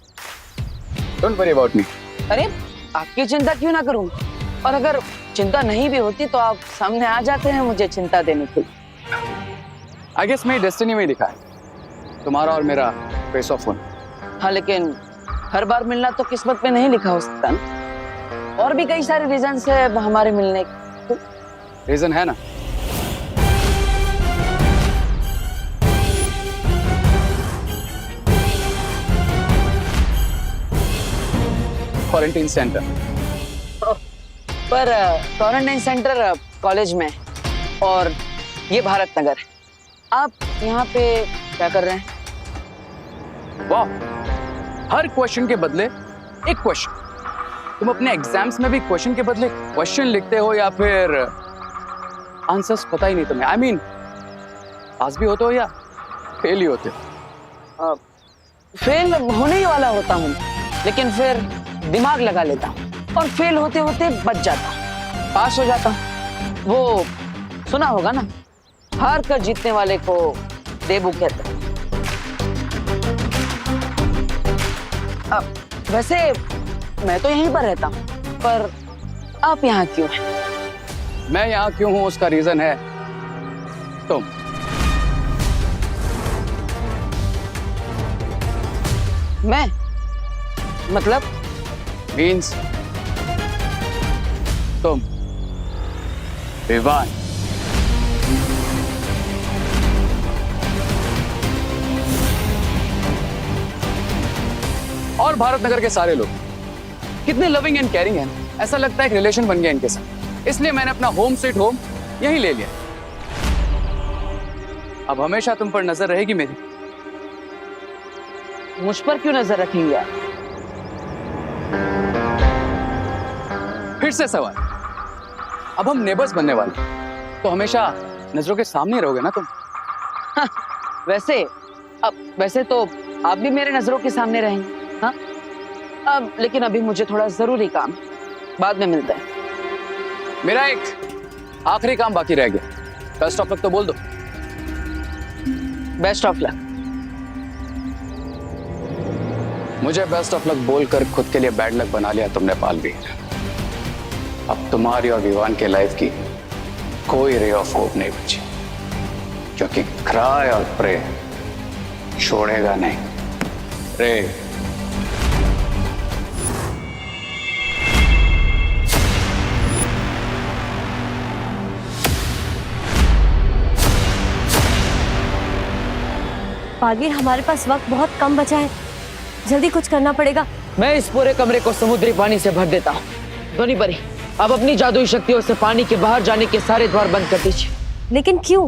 Don't worry about me. अरे आपकी चिंता क्यों ना करूं? और अगर चिंता नहीं भी होती तो आप सामने आ जाते हैं मुझे चिंता देने के लिए। I guess मेरी डेस्टिनी में ही लिखा है तुम्हारा और मेरा फेस ऑफ होना। हाँ, लेकिन हर बार मिलना तो किस्मत में नहीं लिखा हो सकता ना। और भी कई सारे रीजन है हमारे मिलने के। रीजन है ना? Quarantine centre. पर क्वारंटाइन सेंटर कॉलेज में, और ये भारत नगर है। आप यहाँ पे क्या कर रहे हैं? वाह, हर क्वेश्चन के बदले एक क्वेश्चन। तुम अपने एग्जाम्स में भी क्वेश्चन के बदले क्वेश्चन लिखते हो या फिर आंसर्स पता ही नहीं तुम्हें? आई मीन पास भी होते हो या फेल ही होते हो? फेल होने ही वाला होता हूँ, लेकिन फिर दिमाग लगा लेता हूँ और फेल होते होते बच जाता हूँ, पास हो जाता हूँ। वो सुना होगा ना, हार कर जीतने वाले को देबू कहते हैं। अब वैसे मैं तो यहीं पर रहता हूँ, पर आप यहाँ क्यों हैं? मैं यहाँ क्यों हूँ उसका रीजन है तुम। मैं मतलब मीन्स तुम विवान। और भारत नगर के सारे लोग कितने लविंग एंड केयरिंग हैं। ऐसा लगता है एक रिलेशन बन गया इनके साथ, इसलिए मैंने अपना होम स्वीट होम यहीं ले लिया। अब हमेशा तुम पर नजर रहेगी मेरी। मुझ पर क्यों नजर रखेंगे आप? फिर से सवाल, अब हम नेबर्स बनने वाले, तो हमेशा नजरों के सामने रहोगे ना तुम? हाँ, वैसे तो आप भी मेरे नजरों के सामने रहेंगे। हाँ, अब लेकिन अभी मुझे थोड़ा जरूरी काम, बाद में मिलते हैं। मेरा एक आखिरी काम बाकी रह गया। बेस्ट ऑफ लक तो बोल दो। Best of luck. मुझे बेस्ट ऑफ लक बोलकर खुद के लिए बैड लक बना लिया तुमने बालवीर। अब तुम्हारी और विवान के लाइफ की कोई रे ऑफ होप नहीं बची, क्योंकि क्राई और प्रे छोड़ेगा नहीं। रे बालवीर, हमारे पास वक्त बहुत कम बचा है, जल्दी कुछ करना पड़ेगा। मैं इस पूरे कमरे को समुद्री पानी से भर देता हूँ। ध्वनि परी, अब अपनी जादुई शक्तियों से पानी के बाहर जाने के सारे द्वार बंद कर दीजिए। लेकिन क्यों?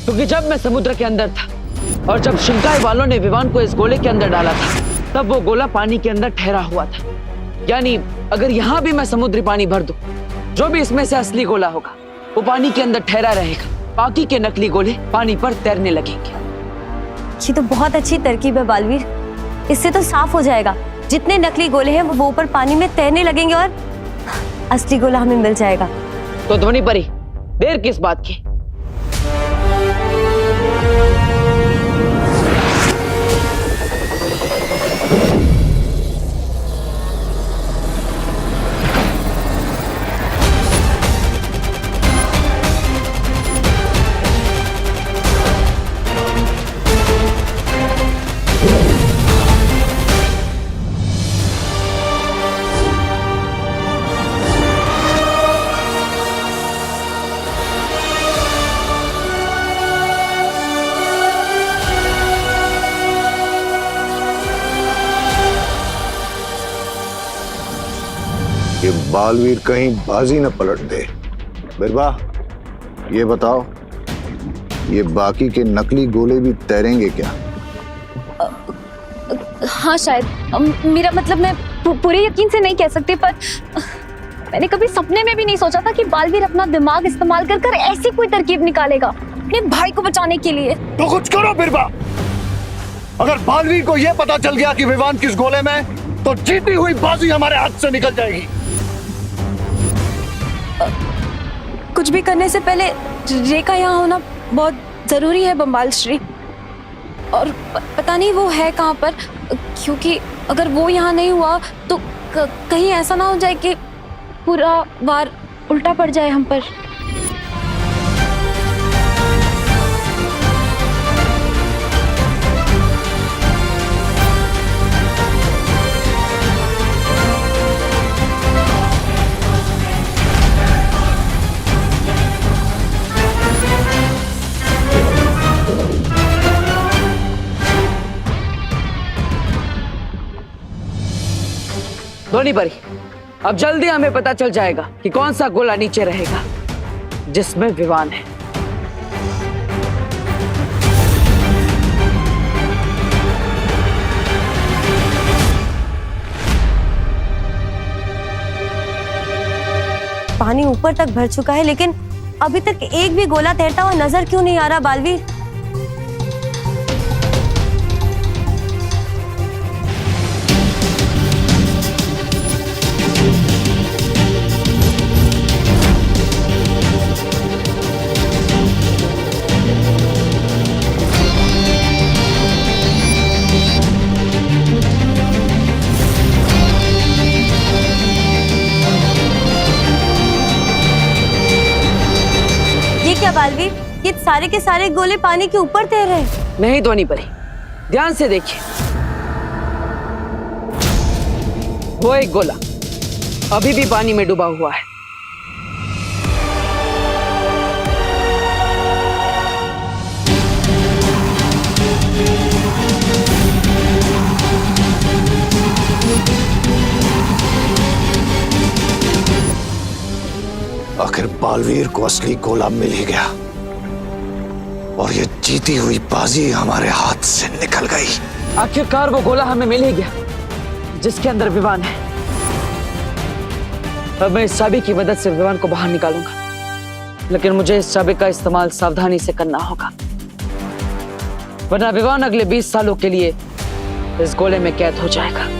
क्योंकि जब मैं समुद्र के अंदर था और जब शिंकाई वालों ने विवान को इस गोले के अंदर डाला था, तब वो गोला पानी के अंदर ठहरा हुआ था। यानी अगर यहाँ भी मैं समुद्री पानी भर दूं, जो भी इसमें से असली गोला होगा वो पानी के अंदर ठहरा रहेगा, बाकी के नकली गोले पानी पर तैरने लगेंगे। ये तो बहुत अच्छी तरकीब है बालवीर, इससे तो साफ हो जाएगा जितने नकली गोले हैं वो ऊपर पानी में तैरने लगेंगे और असली गोला हमें मिल जाएगा। तो ध्वनि परी, देर किस बात की? ये बालवीर कहीं बाजी न पलट दे। बिरबा, ये बताओ, ये बाकी के नकली गोले भी तैरेंगे क्या? हाँ शायद, मेरा मतलब मैं पूरे यकीन से नहीं कह सकती, पर मैंने कभी सपने में भी नहीं सोचा था कि बालवीर अपना दिमाग इस्तेमाल कर कर ऐसी कोई तरकीब निकालेगा अपने भाई को बचाने के लिए। तो कुछ करो बिरबा। अगर बालवीर को यह पता चल गया कि विवान किस गोले में, तो जीती हुई बाजी हमारे हाथ से निकल जाएगी। कुछ भी करने से पहले रेखा यहाँ होना बहुत जरूरी है बम्बाल श्री, और पता नहीं वो है कहाँ पर, क्योंकि अगर वो यहाँ नहीं हुआ तो कहीं ऐसा ना हो जाए कि पूरा वार उल्टा पड़ जाए हम पर। ध्वनि परी, अब जल्दी हमें पता चल जाएगा कि कौन सा गोला नीचे रहेगा जिसमें विवान है। पानी ऊपर तक भर चुका है, लेकिन अभी तक एक भी गोला तैरता हुआ नजर क्यों नहीं आ रहा बालवीर? क्या बालवीर, ये सारे के सारे गोले पानी के ऊपर तैर रहे हैं? नहीं ध्वनि परी, ध्यान से देखिए, वो एक गोला अभी भी पानी में डूबा हुआ है। आखिर बालवीर को असली गोला मिल ही गया और ये जीती हुई बाजी हमारे हाथ से निकल गई। आखिरकार वो गोला हमें मिल ही गया जिसके अंदर विवान है। अब मैं इस चाबी की मदद से विवान को बाहर निकालूंगा, लेकिन मुझे इस चाबी का इस्तेमाल सावधानी से करना होगा, वरना विवान अगले 20 सालों के लिए इस गोले में कैद हो जाएगा।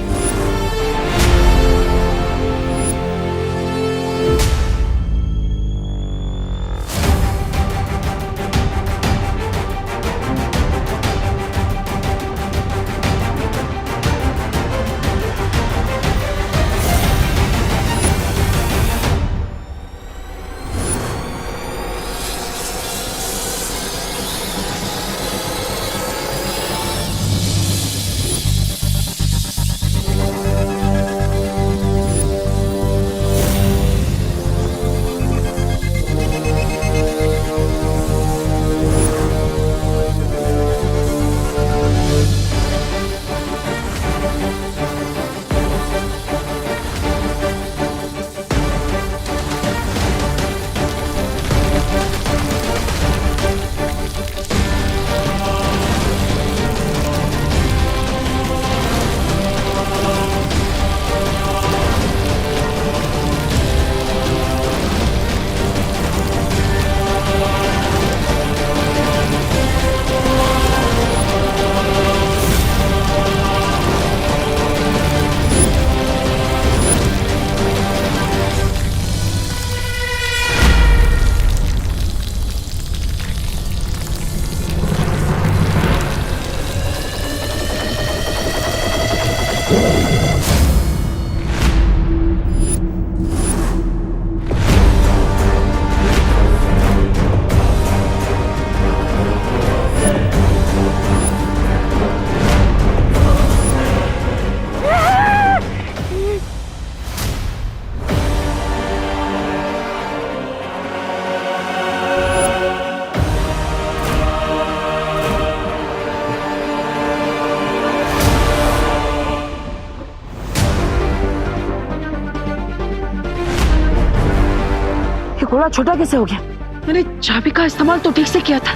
गोला छोटा कैसे हो गया? मैंने चाबी का इस्तेमाल तो ठीक से किया था,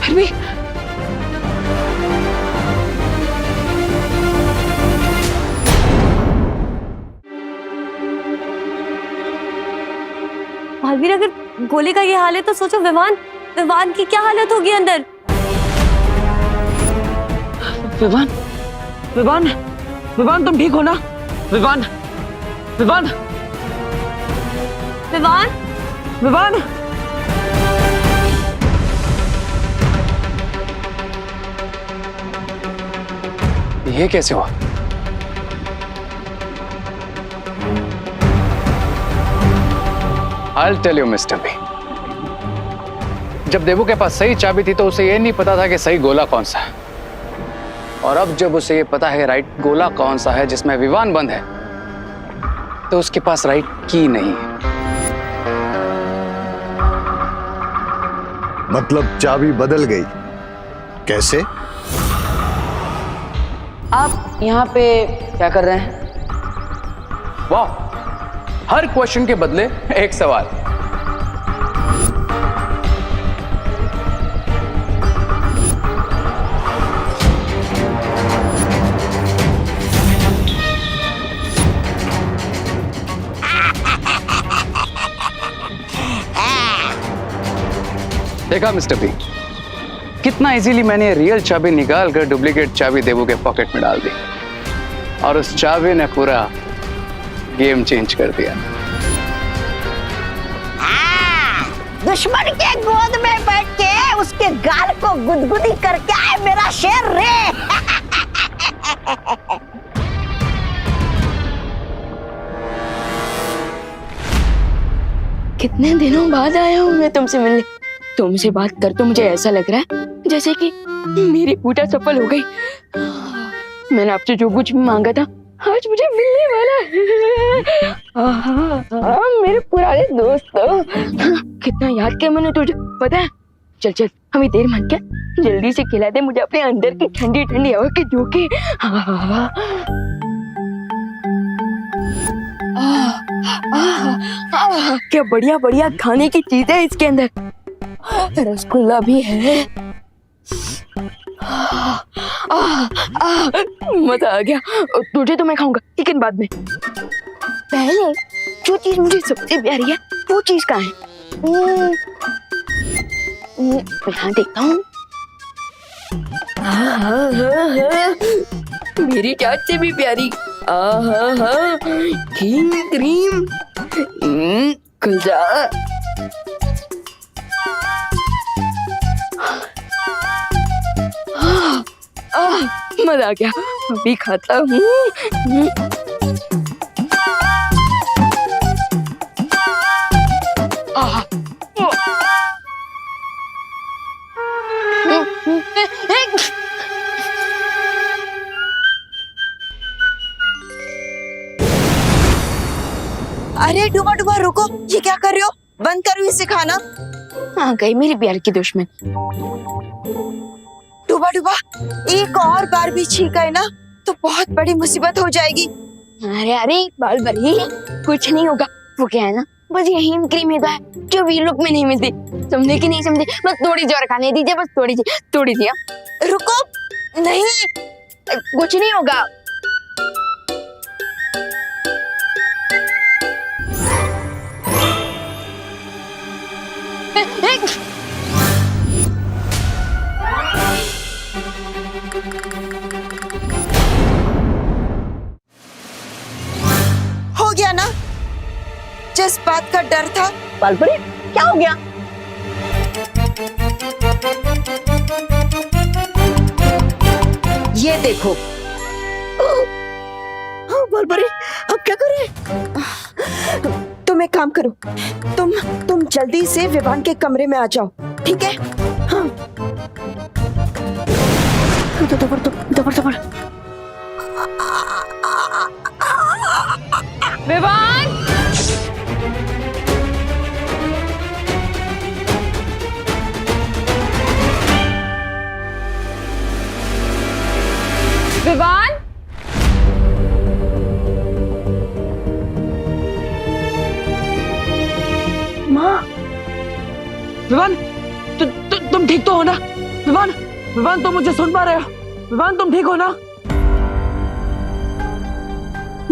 फिर भी। बालवीर, अगर गोली का ये हाल है तो सोचो विवान की क्या हालत होगी अंदर। विवान, विवान, विवान तुम ठीक हो ना? विवान, विवान, विवान, विवान। ये कैसे हुआ? I'll tell you, Mr. B. जब देवू के पास सही चाबी थी तो उसे ये नहीं पता था कि सही गोला कौन सा है, और अब जब उसे ये पता है राइट गोला कौन सा है जिसमें विवान बंद है, तो उसके पास राइट की नहीं है। मतलब चाबी बदल गई? कैसे? आप यहाँ पे क्या कर रहे हैं? वाह, हर क्वेश्चन के बदले एक सवाल। देखा मिस्टर बी, कितना इजीली मैंने रियल चाबी निकाल कर डुप्लीकेट चाबी देवू के पॉकेट में डाल दी, और उस चाबी ने पूरा गेम चेंज कर दिया। दुश्मन के गोद में बैठ के उसके गाल को गुदगुदी करके आए मेरा शेर रे। कितने दिनों बाद आया हूँ मैं तुमसे मिलने। तुमसे बात कर तो मुझे ऐसा लग रहा है जैसे कि मेरी पूजा सफल हो गई। मैंने आपसे जो कुछ मांगा था आज मुझे मिलने वाला है। मेरे पुराने दोस्तों, कितना याद किया मैंने तुझे, पता है? चल चल, हमें देर मत क्या, जल्दी से खिला दे मुझे अपने अंदर की ठंडी ठंडी हवा के झोंके। क्या बढ़िया बढ़िया खाने की चीजें है इसके अंदर। रसगुल्ला भी है। मजा आ गया। तुझे तो मैं खाऊंगा, लेकिन बाद में। पहले जो चीज मुझे सबसे प्यारी है वो चीज कहाँ है? यहाँ देखता हूँ। मेरी चाट से भी प्यारी। क्रीम क्रीम खुल जा। मजा आ गया, अभी खाता हूँ। अरे डूबा डूबा रुको, ये क्या कर रहे हो? बंद करो इसे खाना। आ गई मेरी प्यार की दुश्मन। डूबा डूबा, एक और बार भी छींका है ना तो बहुत बड़ी मुसीबत हो जाएगी। अरे अरे बाल बड़ी, कुछ नहीं होगा। वो क्या है ना, बस ये हीम क्रीम है जो वी लुक में नहीं मिलती। समझे कि नहीं समझे? बस थोड़ी सी और खाने दीजिए, बस थोड़ी सी। रुको, नहीं कुछ नहीं होगा। हो गया ना जिस बात का डर था। बालपरी, क्या हो गया? ये देखो। हाँ बालपरी, अब क्या करें? तुम एक काम करो, तुम जल्दी से विवान के कमरे में आ जाओ, ठीक है? हाँ। दबर। विवान, विवान, माँ, विवान, विवान तुम मुझे सुन पा रहे हो? विवान तुम ठीक हो ना?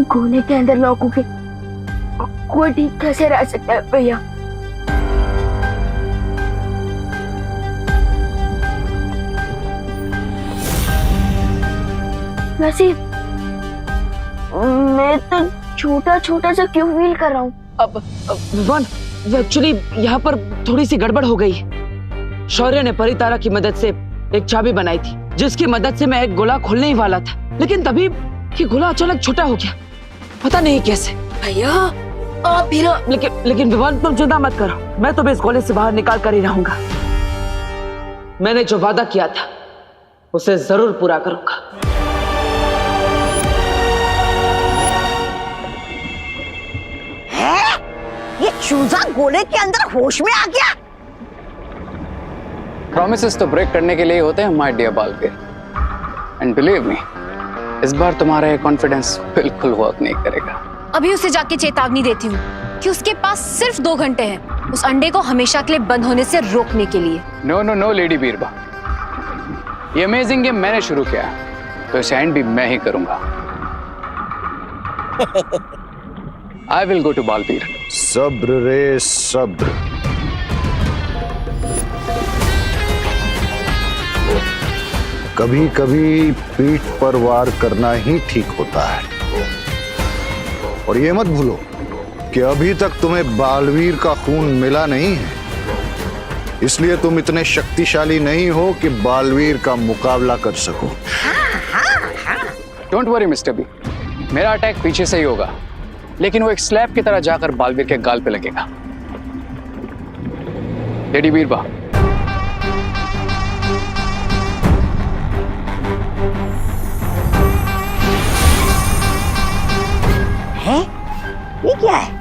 गोले के अंदर लॉक हो गए, कोई ठीक कैसे रह सकता है भैया? वैसे मैं तो छोटा छोटा सा क्यों फील कर रहा हूँ? अब विवान, एक्चुअली यहाँ पर थोड़ी सी गड़बड़ हो गई। शौर्य ने परितारा की मदद से एक चाबी बनाई थी, जिसकी मदद से मैं एक गोला खोलने ही वाला था, लेकिन तभी ये गोला अचानक छोटा हो गया, पता नहीं कैसे। भैया आप भी ना। लेकिन विवान तुम चिंता मत करो, मैं तुम्हें इस गोले से बाहर निकाल कर ही रहूंगा। मैंने जो वादा किया था उसे जरूर पूरा करूंगा। है? ये चूजा गोले के अंदर होश में आ गया। प्रॉमिसेस तो ब्रेक करने के लिए होते हैं my dear Baalveer, and believe me, इस बार तुम्हारा ये कॉन्फिडेंस बिल्कुल वर्क नहीं करेगा। अभी उसे जाके चेतावनी देती हूँ कि उसके पास सिर्फ 2 घंटे हैं उस अंडे को हमेशा के लिए बंद होने से रोकने के लिए। नो नो नो लेडी बीरबा, ये अमेजिंग गेम मैंने शुरू किया तो इसे एंड भी मैं ही करूंगा। I will go to Baalveer. सब्र रे सब्र। कभी कभी पीठ पर वार करना ही ठीक होता है। और ये मत भूलो कि अभी तक तुम्हें बालवीर का खून मिला नहीं है, इसलिए तुम इतने शक्तिशाली नहीं हो कि बालवीर का मुकाबला कर सको। डोंट वरी मिस्टर बी, मेरा अटैक पीछे से ही होगा, लेकिन वो एक स्लैब की तरह जाकर बालवीर के गाल पे लगेगा। लेडी बीरबा, है? ये क्या है?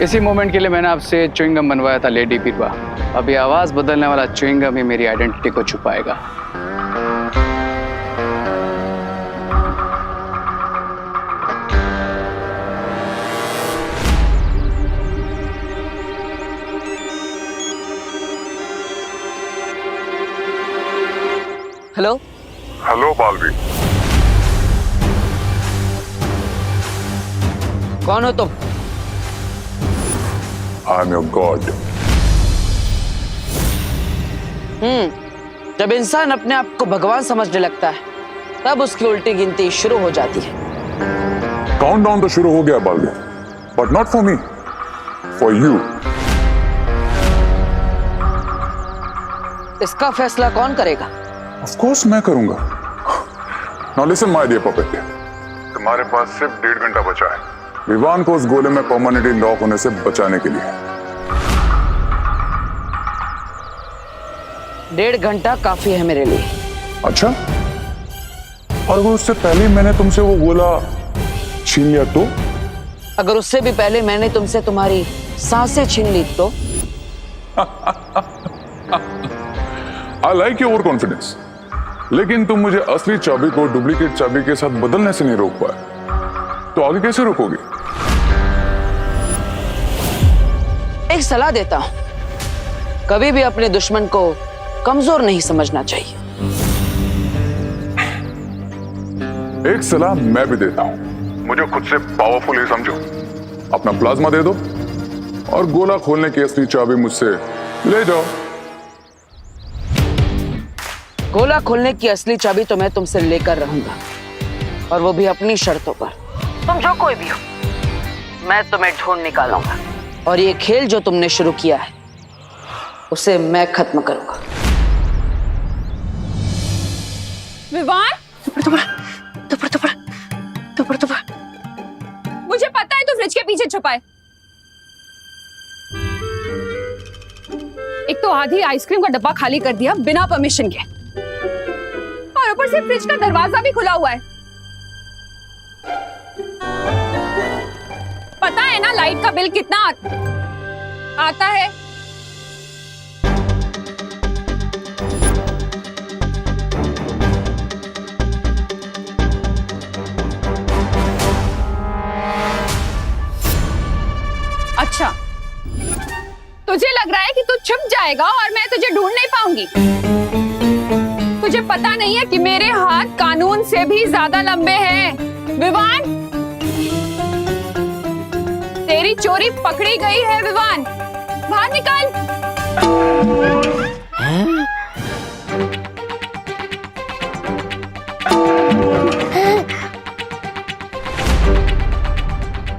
इसी मोमेंट के लिए मैंने आपसे च्युइंगम बनवाया था लेडी बीरबा। अब ये आवाज बदलने वाला च्युइंगम ही मेरी आइडेंटिटी को छुपाएगा। हेलो हेलो बालवीर, कौन हो तुम? I am your God. जब इंसान अपने आप को भगवान समझने लगता है तब उसकी उल्टी गिनती शुरू हो जाती है। काउंटडाउन तो शुरू हो गया Baalveer, but not for me, for you. इसका फैसला कौन करेगा? ऑफ कोर्स मैं करूंगा। Now listen my dear puppet, तुम्हारे पास सिर्फ 1.5 घंटा बचा है विवान को उस गोले में परमानेंटली लॉक होने से बचाने के लिए। 1.5 घंटा काफी है मेरे लिए। अच्छा, और अगर उससे पहले मैंने तुमसे वो गोला छीन लिया तो? अगर उससे भी पहले मैंने तुमसे तुम्हारी सांसें छीन ली तो? I like your over confidence, लेकिन तुम मुझे असली चाबी को डुप्लीकेट चाबी के साथ बदलने से नहीं रोक पाए, तो आगे कैसे रोकोगे? एक सलाह देता हूं, कभी भी अपने दुश्मन को कमजोर नहीं समझना चाहिए। एक सलाह मैं भी देता हूं, मुझे खुद से पावरफुल ही समझो। अपना प्लाज्मा दे दो और गोला खोलने की असली चाबी मुझसे ले जाओ। गोला खोलने की असली चाबी तो मैं तुमसे लेकर रहूंगा, और वो भी अपनी शर्तों पर। तुम जो कोई भी हो, मैं तुम्हें ढूंढ निकालूंगा, और ये खेल जो तुमने शुरू किया है उसे मैं खत्म करूंगा। विवान, मुझे पता है तू फ्रिज के पीछे छुपा है। एक तो आधी आइसक्रीम का डब्बा खाली कर दिया बिना परमिशन के, और ऊपर से फ्रिज का दरवाजा भी खुला हुआ है। पता है ना लाइट का बिल कितना आता है? जाएगा और मैं तुझे ढूंढ नहीं पाऊंगी। तुझे पता नहीं है कि मेरे हाथ कानून से भी ज्यादा लंबे हैं। विवान, तेरी चोरी पकड़ी गई है। विवान, बाहर निकल।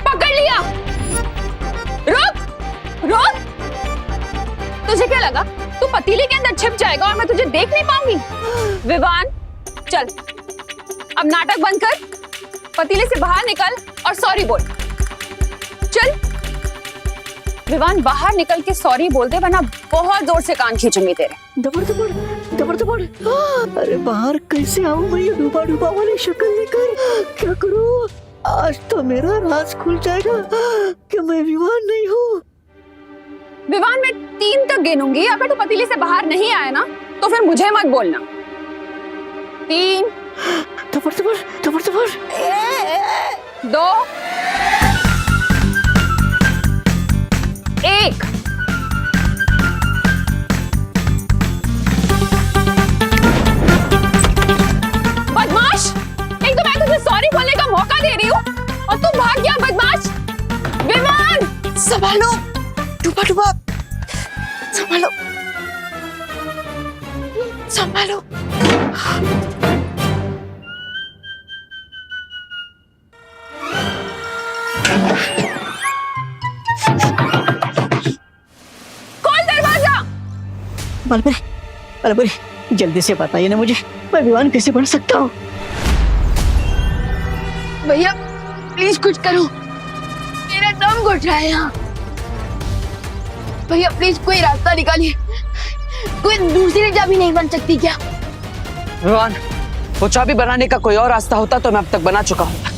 पकड़ लिया। रुक रुक, तुझे क्या लगा तू पतीले के अंदर छिप जाएगा और मैं तुझे देख नहीं पाऊंगी? विवान, चल अब नाटक बंद कर, पतीले से बाहर निकल और सॉरी बोल। चल विवान, बाहर निकल के सॉरी बोल दे, वरना बहुत जोर से कान खींचूंगी तेरे। दबड़ दबड़ दबड़ दबड़। अरे बाहर कैसे आऊं मैं ये डूबा डूबा वाली शक्ल लेकर? क्या करूं? आज तो मेरा राज खुल जाएगा कि मैं विवान नहीं हूँ। विवान, मैं 3 तक गिनूंगी, अगर तू पतीले से बाहर नहीं आया ना तो फिर मुझे मत बोलना। 3 दबड़ दबड़ दबड़ दबड़। 2 1। बदमाश, एक तो मैं तुझे सॉरी बोलने का मौका दे रही हूँ और तू भाग गया बदमाश। विवान, संभालो डूबा डूबा, संभालो संभालो। खोल दरवाजा। बलबरी, जल्दी से बताइए ना मुझे, मैं विवान कैसे बन सकता हूँ? भैया प्लीज कुछ करो, मेरा दम घुट रहा है यहाँ। भैया प्लीज कोई रास्ता निकालिए, कोई दूसरी चाबी नहीं बन सकती क्या? विवान, वो चाबी बनाने का कोई और रास्ता होता तो मैं अब तक बना चुका होता,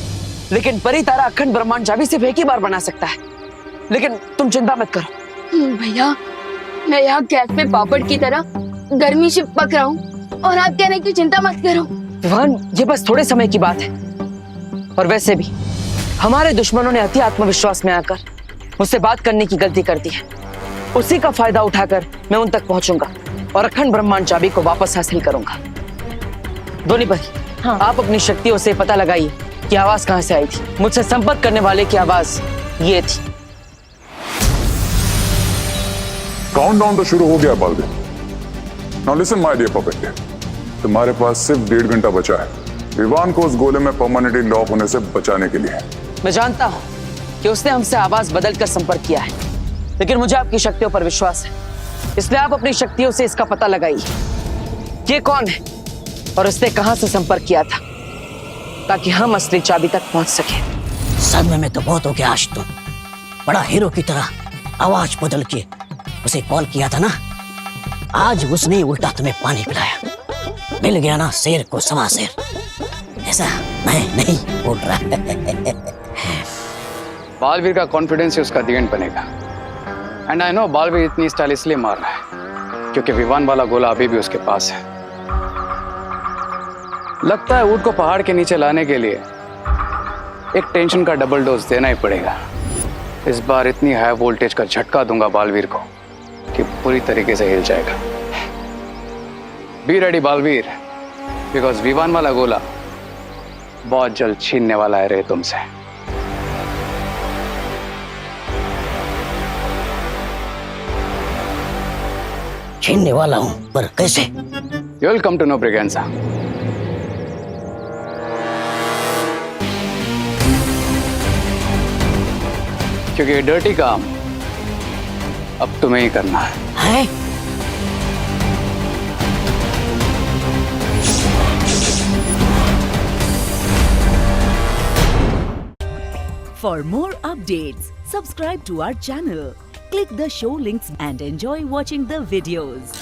लेकिन परी तारा अखंड ब्रह्मांड चाबी सिर्फ एक ही बार बना सकता है। लेकिन तुम चिंता मत करो। भैया मैं यहाँ गैस में पापड़ की तरह गर्मी से पक रहा हूँ और आप कह रहे हैं कि चिंता मत करो। विवान, ये बस थोड़े समय की बात है, और वैसे भी हमारे दुश्मनों ने अति आत्मविश्वास में आकर मुझसे बात करने की गलती कर दी है। उसी का फायदा उठाकर मैं उन तक पहुंचूंगा और अखंड ब्रह्मांड चाबी को वापस हासिल करूंगा। दोनी परी, हाँ। आप अपनी शक्तियों से पता लगाइए कि आवाज कहां से आई थी। मुझसे संपर्क करने वाले की आवाज ये थी। काउंटडाउन तो शुरू हो गया Baalveer. Now listen my dear puppet, तुम्हारे पास सिर्फ 1.5 घंटा बचा है विवान को उस गोले में परमानेंटली लॉक होने से बचाने के लिए। मैं जानता हूं कि उसने हमसे आवाज बदलकर संपर्क किया है, लेकिन मुझे आपकी शक्तियों पर विश्वास है, इसलिए आप अपनी शक्तियों से इसका पता लगाइए ये कौन है और उसने कहां से संपर्क किया था, ताकि हम असली चाबी तक पहुंच सके। सदमे में तो बहुत हो गया आज तो। बड़ा हीरो की तरह आवाज बदल के उसे कॉल किया था ना, आज उसने उल्टा तुम्हें पानी पिलाया। मिल गया ना शेर को सवा शेर, ऐसा मैं नहीं बोल रहा। बालवीर का कॉन्फिडेंस ही उसका दी एंड बनेगा। एंड आई नो बालवीर इतनी स्टाइल इसलिए मार रहा है क्योंकि विवान वाला गोला अभी भी उसके पास है। लगता है ऊंट को पहाड़ के नीचे लाने के लिए एक टेंशन का डबल डोज देना ही पड़ेगा। इस बार इतनी हाई वोल्टेज का झटका दूंगा बालवीर को कि पूरी तरीके से हिल जाएगा। Be ready Baalveer, because Vivaan वाला गोला बहुत जल्द छीनने वाला है रे तुमसे। छीनने वाला हूं, पर कैसे? You will come to know Braganza. क्योंकि ये डर्टी काम अब तुम्हें ही करना है। For more updates, subscribe to our channel, click the show links and enjoy watching the videos.